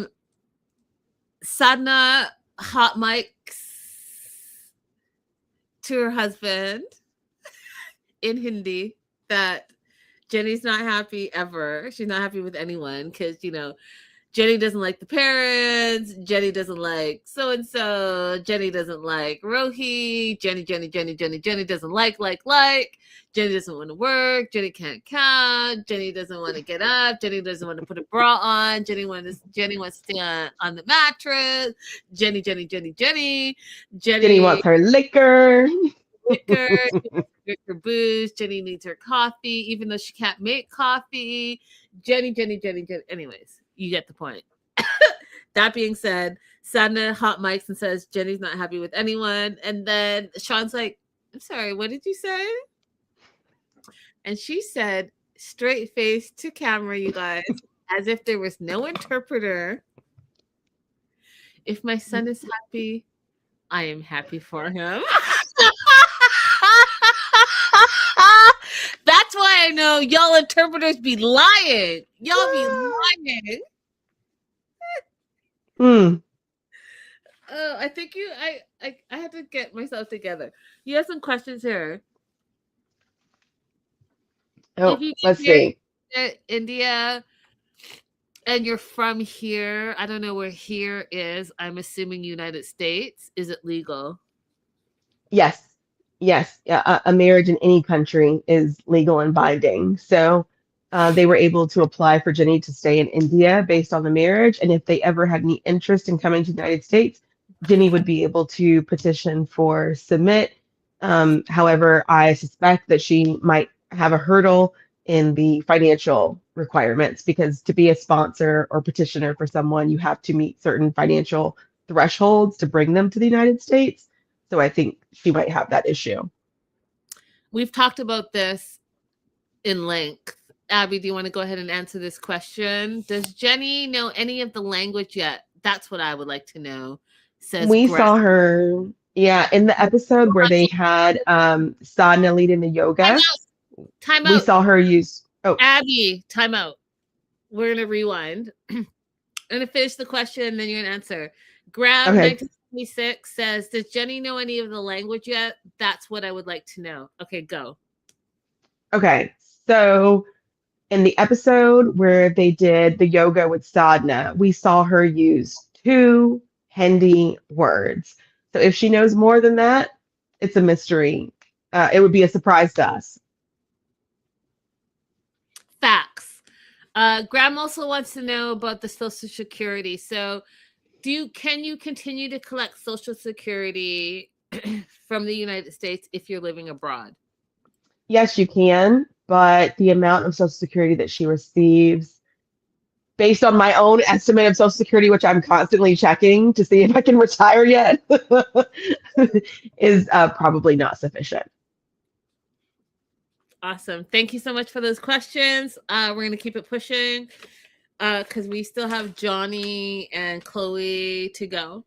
hot mics to her husband in Hindi that Jenny's not happy ever. She's not happy with anyone because, Jenny doesn't like the parents. Jenny doesn't like so-and-so. Jenny doesn't like Rohit. Jenny doesn't like. Jenny doesn't want to work. Jenny can't count. Jenny doesn't want to get up. Jenny doesn't want to put a bra on. Jenny wants to stay on the mattress. Jenny wants her liquor. Her booze. Jenny needs her coffee, even though she can't make coffee. Jenny. Anyways, you get the point. That being said, Sadhna hot mics and says Jenny's not happy with anyone. And then Sean's like, I'm sorry, what did you say? And she said, straight face to camera, you guys, as if there was no interpreter. If my son is happy, I am happy for him. That's why I know y'all interpreters be lying. Y'all be lying. Oh, I think I had to get myself together. You have some questions here. Oh, If you let's get see. to India and you're from here, I don't know where here is. I'm assuming United States. Is it legal? Yes, yes. A marriage in any country is legal and binding. So they were able to apply for Jenny to stay in India based on the marriage. And if they ever had any interest in coming to the United States, Jenny would be able to petition for submit. However, I suspect that she might have a hurdle in the financial requirements because to be a sponsor or petitioner for someone, you have to meet certain financial thresholds to bring them to the United States. So I think she might have that issue. We've talked about this in length. Abby, do you want to go ahead and answer this question? Does Jenny know any of the language yet? That's what I would like to know. Says We Greg. saw her, yeah, in the episode where they had Sadhna leading the yoga. Time We out. saw her use. Oh, Abby, time out. We're gonna rewind. I'm gonna finish the question, and then you're gonna answer. Graham, okay. 1976 says, "Does Jenny know any of the language yet?" That's what I would like to know. Okay, go. Okay. So in the episode where they did the yoga with Sadhna, we saw her use 2 Hindi words. So if she knows more than that, it's a mystery. It would be a surprise to us. Facts. Graham also wants to know about the Social Security. So, can you continue to collect Social Security from the United States if you're living abroad? Yes, you can, but the amount of Social Security that she receives, based on my own estimate of Social Security, which I'm constantly checking to see if I can retire yet, is probably not sufficient. Awesome. Thank you so much for those questions. We're going to keep it pushing because we still have Johnny and Chloe to go.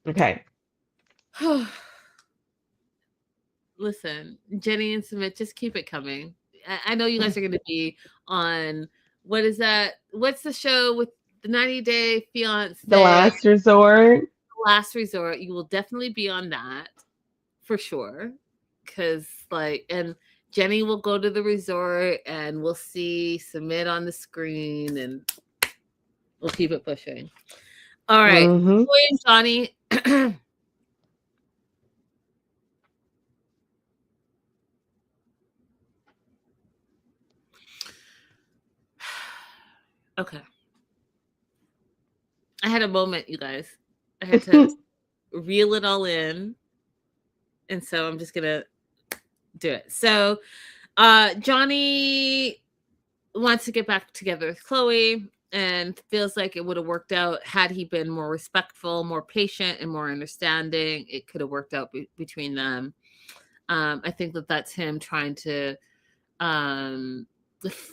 Okay. Listen, Jenny and Submit, just keep it coming. I know you guys are going to be on, what is that? What's the show with the 90-day fiance? The Last Resort. Last Resort. You will definitely be on that for sure. Because, and Jenny will go to the resort and we'll see Submit on the screen and we'll keep it pushing. All right. Mm-hmm. Chloe and Johnny. Okay. I had a moment, you guys. I had to reel it all in. And so I'm just going to do it. So Johnny wants to get back together with Chloe and feels like it would have worked out had he been more respectful, more patient, and more understanding. It could have worked out between them. I think that's him trying to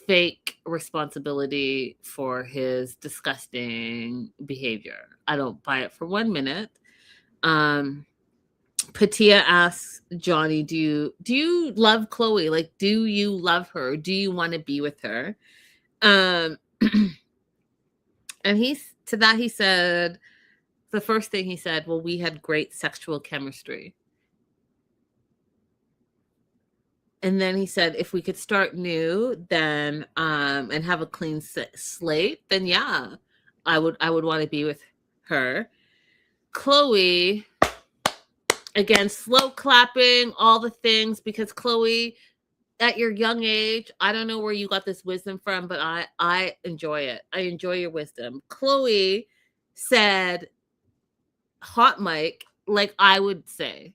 fake responsibility for his disgusting behavior. I don't buy it for 1 minute. Patia asks Johnny, do you love Chloe? Like, do you love her? Do you want to be with her? And he said, the first thing he said, well, we had great sexual chemistry. And then he said, if we could start new, then and have a clean slate, then yeah, I would want to be with her. Chloe, again, slow clapping, all the things, because Chloe, at your young age, I don't know where you got this wisdom from, but I enjoy it. I enjoy your wisdom. Chloe said, hot mic, like I would say.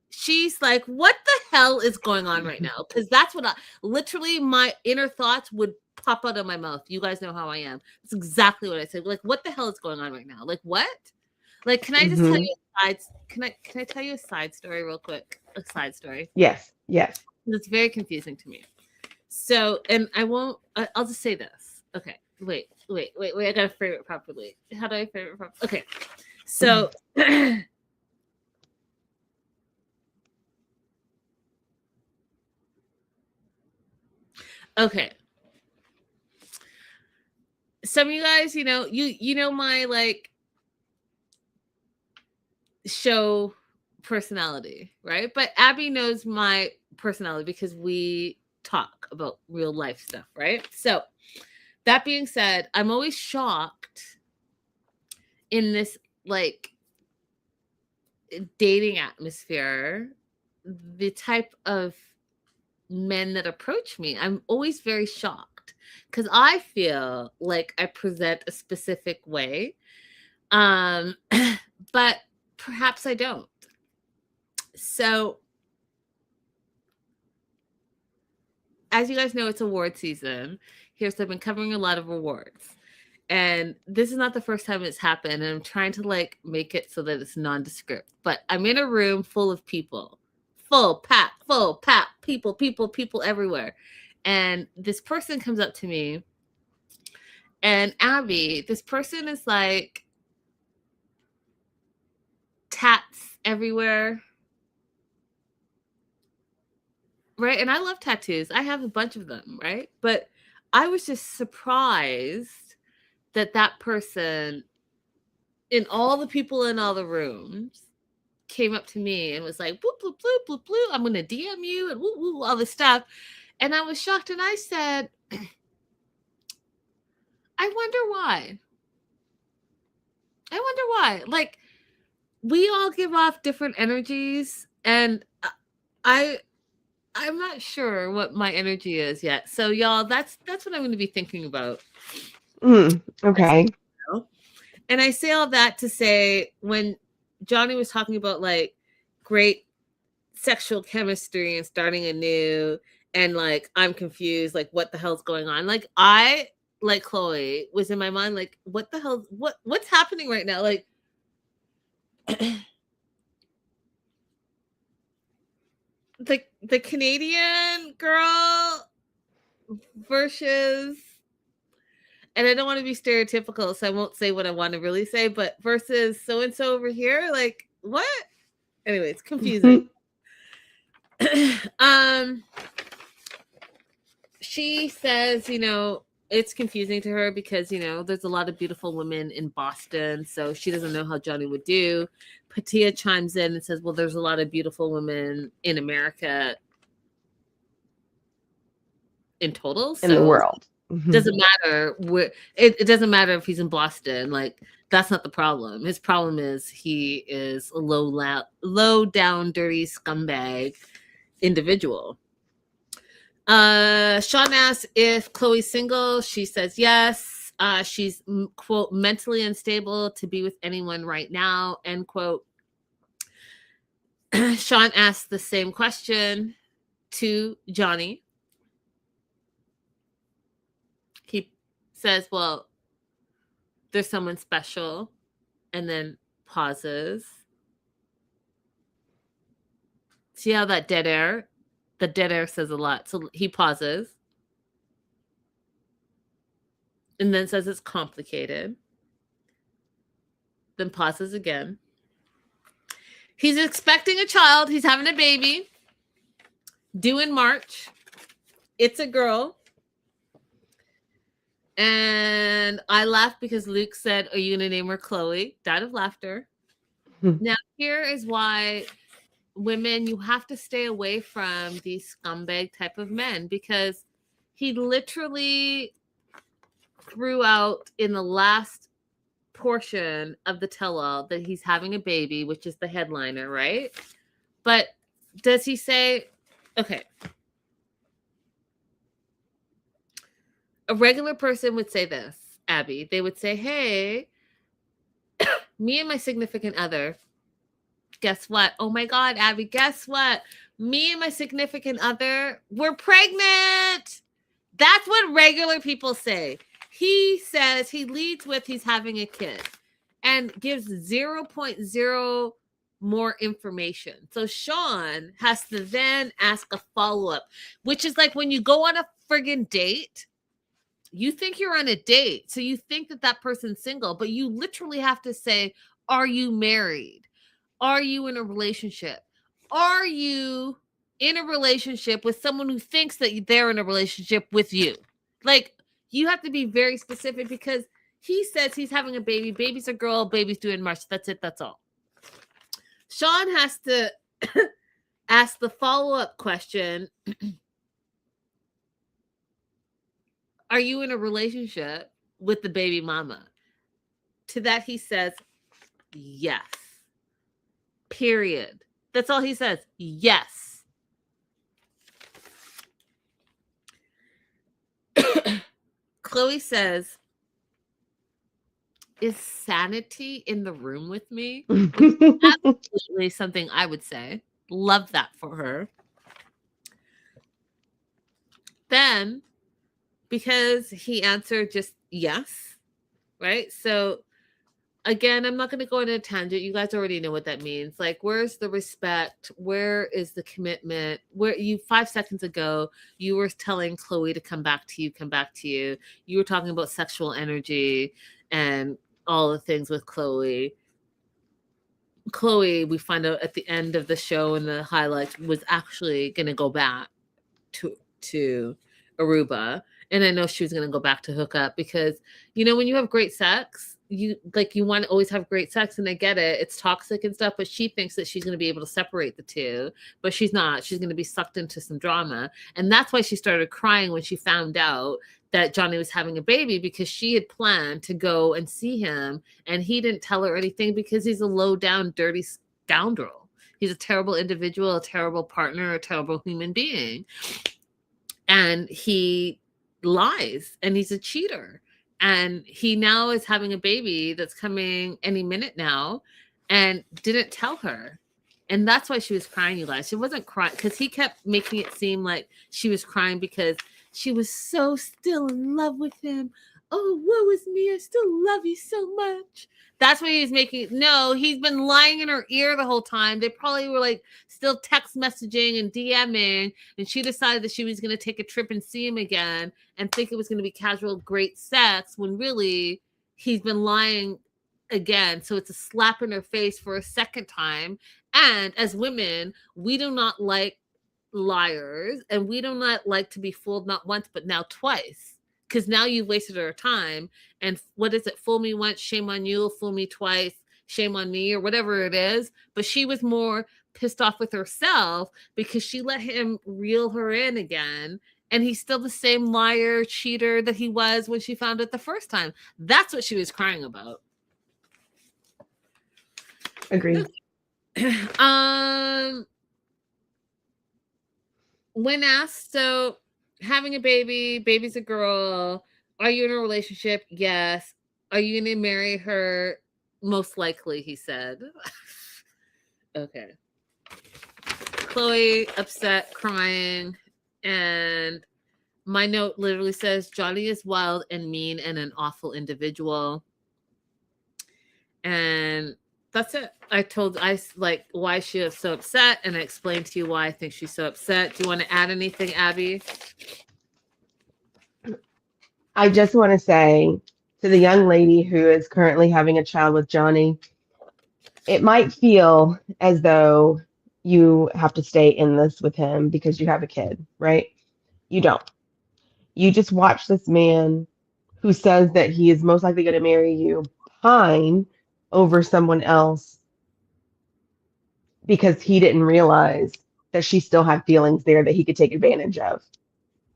She's like, what the hell is going on right now? Because that's what literally my inner thoughts would pop out of my mouth. You guys know how I am. That's exactly what I said. Like, what the hell is going on right now? Like, what? Like, can I just tell you can I tell you a side story real quick? A side story. Yes. It's very confusing to me. So, and I won't. I'll just say this. Okay. Wait. I gotta frame it properly. How do I frame it properly? Okay. So. Okay. Some of you guys, you know my like show personality, right? But Abby knows my personality because we talk about real life stuff, right? So that being said, I'm always shocked in this like dating atmosphere, the type of men that approach me. I'm always very shocked because I feel like I present a specific way. But perhaps I don't. So as you guys know, it's award season here, so I've been covering a lot of awards. And this is not the first time it's happened, and I'm trying to like make it so that it's nondescript. But I'm in a room full of people, full pack, people everywhere. And this person comes up to me, and Abby, this person is like tats everywhere. Right? And I love tattoos. I have a bunch of them, right? But I was just surprised that that person, in all the people in all the rooms, came up to me and was like, bloop, bloop, bloop, bloop, bloop, I'm going to DM you and woo, woo, all this stuff. And I was shocked. And I said, I wonder why. Like, we all give off different energies. And I'm not sure what my energy is yet. So y'all, that's what I'm going to be thinking about. Okay. And I say all that to say, when Johnny was talking about like great sexual chemistry and starting anew, and like I'm confused, like what the hell's going on? Like I, like Chloe, was in my mind like, what the hell? What's happening right now? Like the Canadian girl versus, and I don't want to be stereotypical, so I won't say what I want to really say, but versus so and so over here, like what? Anyway, it's confusing. She says, it's confusing to her because, there's a lot of beautiful women in Boston, so she doesn't know how Johnny would do. Patia chimes in and says, well, there's a lot of beautiful women in America in total. In the world. Doesn't matter where, it doesn't matter if he's in Boston. Like, that's not the problem. His problem is he is a low down, dirty scumbag individual. Sean asks if Chloe's single. She says yes. She's, quote, mentally unstable to be with anyone right now, end quote. Sean asks the same question to Johnny. He says, well, there's someone special, and then pauses. See how that dead air? The dead air says a lot. So he pauses and then says it's complicated. Then pauses again. He's expecting a child. He's having a baby due in March. It's a girl. And I laughed because Luke said, are you going to name her Chloe? Died of laughter. Now, here is why women, you have to stay away from these scumbag type of men, because he literally threw out in the last portion of the tell-all that he's having a baby, which is the headliner, right? But does he say, okay, a regular person would say this, Abby. They would say, hey, me and my significant other, guess what? Oh my God, Abby, guess what? Me and my significant other, we're pregnant. That's what regular people say. He says, he leads with he's having a kid and gives 0.0 more information. So Sean has to then ask a follow-up, which is like when you go on a friggin' date, you think you're on a date. So you think that that person's single, but you literally have to say, are you married? Are you in a relationship? Are you in a relationship with someone who thinks that they're in a relationship with you? Like, you have to be very specific because he says he's having a baby. Baby's a girl. Baby's due in March. That's it. That's all. Sean has to ask the follow-up question. Are you in a relationship with the baby mama? To that he says, yes. Period. That's all he says. Yes. Chloe says, is sanity in the room with me? Absolutely something I would say. Love that for her. Then, because he answered just yes, right? So again, I'm not going to go on a tangent. You guys already know what that means. Like, where's the respect? Where is the commitment? Where you 5 seconds ago, you were telling Chloe to come back to you, come back to you. You were talking about sexual energy and all the things with Chloe. Chloe, we find out at the end of the show in the highlights, was actually going to go back to Aruba. And I know she was going to go back to hook up because, you know, when you have great sex, you want to always have great sex, and I get it. It's toxic and stuff, but she thinks that she's going to be able to separate the two, but she's not. She's going to be sucked into some drama. And that's why she started crying when she found out that Johnny was having a baby, because she had planned to go and see him, and he didn't tell her anything because he's a low down, dirty scoundrel. He's a terrible individual, a terrible partner, a terrible human being. And he lies, and he's a cheater. And he now is having a baby that's coming any minute now, and didn't tell her. And that's why she was crying, you guys. She wasn't crying because he kept making it seem like she was crying because she was so still in love with him. Oh, woe is me. I still love you so much. That's what he was making. No, he's been lying in her ear the whole time. They probably were like still text messaging and DMing. And she decided that she was going to take a trip and see him again and think it was going to be casual, great sex, when really he's been lying again. So it's a slap in her face for a second time. And as women, we do not like liars, and we do not like to be fooled not once, but now twice. Because now you've wasted her time. And what is it? Fool me once, shame on you. Fool me twice, shame on me, or whatever it is. But she was more pissed off with herself because she let him reel her in again. And he's still the same liar, cheater that he was when she found it the first time. That's what she was crying about. Agreed. When asked, so having a baby, baby's a girl. Are you in a relationship? Yes. Are you going to marry her? Most likely, he said. Okay. Chloe, upset, crying. And my note literally says, Johnny is wild and mean and an awful individual. And that's it. I like why she is so upset, and I explained to you why I think she's so upset. Do you want to add anything, Abby? I just want to say to the young lady who is currently having a child with Johnny, it might feel as though you have to stay in this with him because you have a kid, right? You don't. You just watch this man who says that he is most likely going to marry you pine over someone else because he didn't realize that she still had feelings there that he could take advantage of.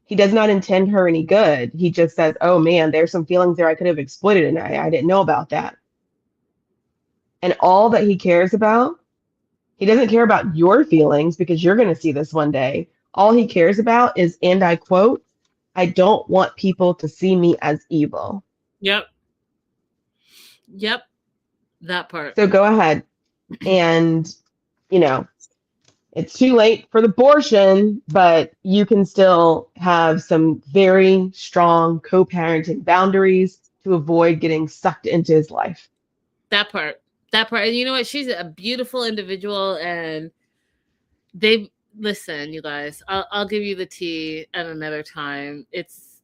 He does not intend her any good. He just says, oh man, there's some feelings there I could have exploited, and I didn't know about that. And all that he cares about, he doesn't care about your feelings because you're going to see this one day. All he cares about is, and I quote, I don't want people to see me as evil. Yep. That part. So go ahead and, it's too late for the abortion, but you can still have some very strong co-parenting boundaries to avoid getting sucked into his life. That part. That part, and you know what? She's a beautiful individual, and they listen, you guys. I'll give you the tea at another time. It's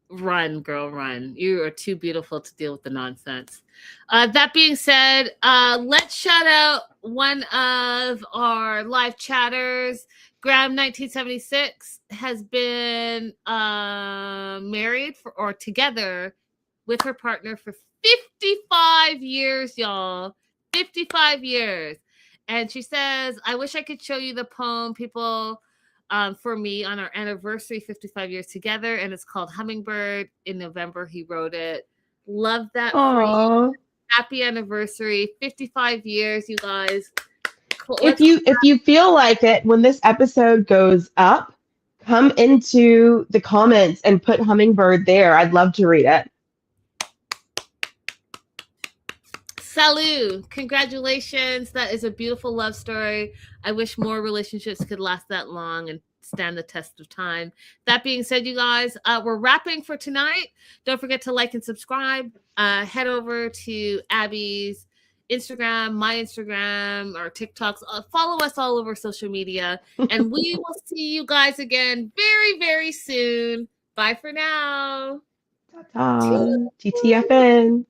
run, girl, run. You are too beautiful to deal with the nonsense. That being said, let's shout out one of our live chatters. Graham 1976 has been married or together with her partner for 55 years, y'all. 55 years. And she says, I wish I could show you the poem people for me on our anniversary, 55 years together. And it's called Hummingbird. In November, he wrote it. Love that for you. Happy anniversary. 55 years, you guys. Cool. If you feel like it, when this episode goes up, come into the comments and put Hummingbird there. I'd love to read it. Salut. Congratulations. That is a beautiful love story. I wish more relationships could last that long and stand the test of time. That being said, you guys, we're wrapping for tonight. Don't forget to like and subscribe. Head over to Abby's Instagram, my Instagram, our TikToks. Follow us all over social media. And we will see you guys again very, very soon. Bye for now. Ta-ta. TTFN.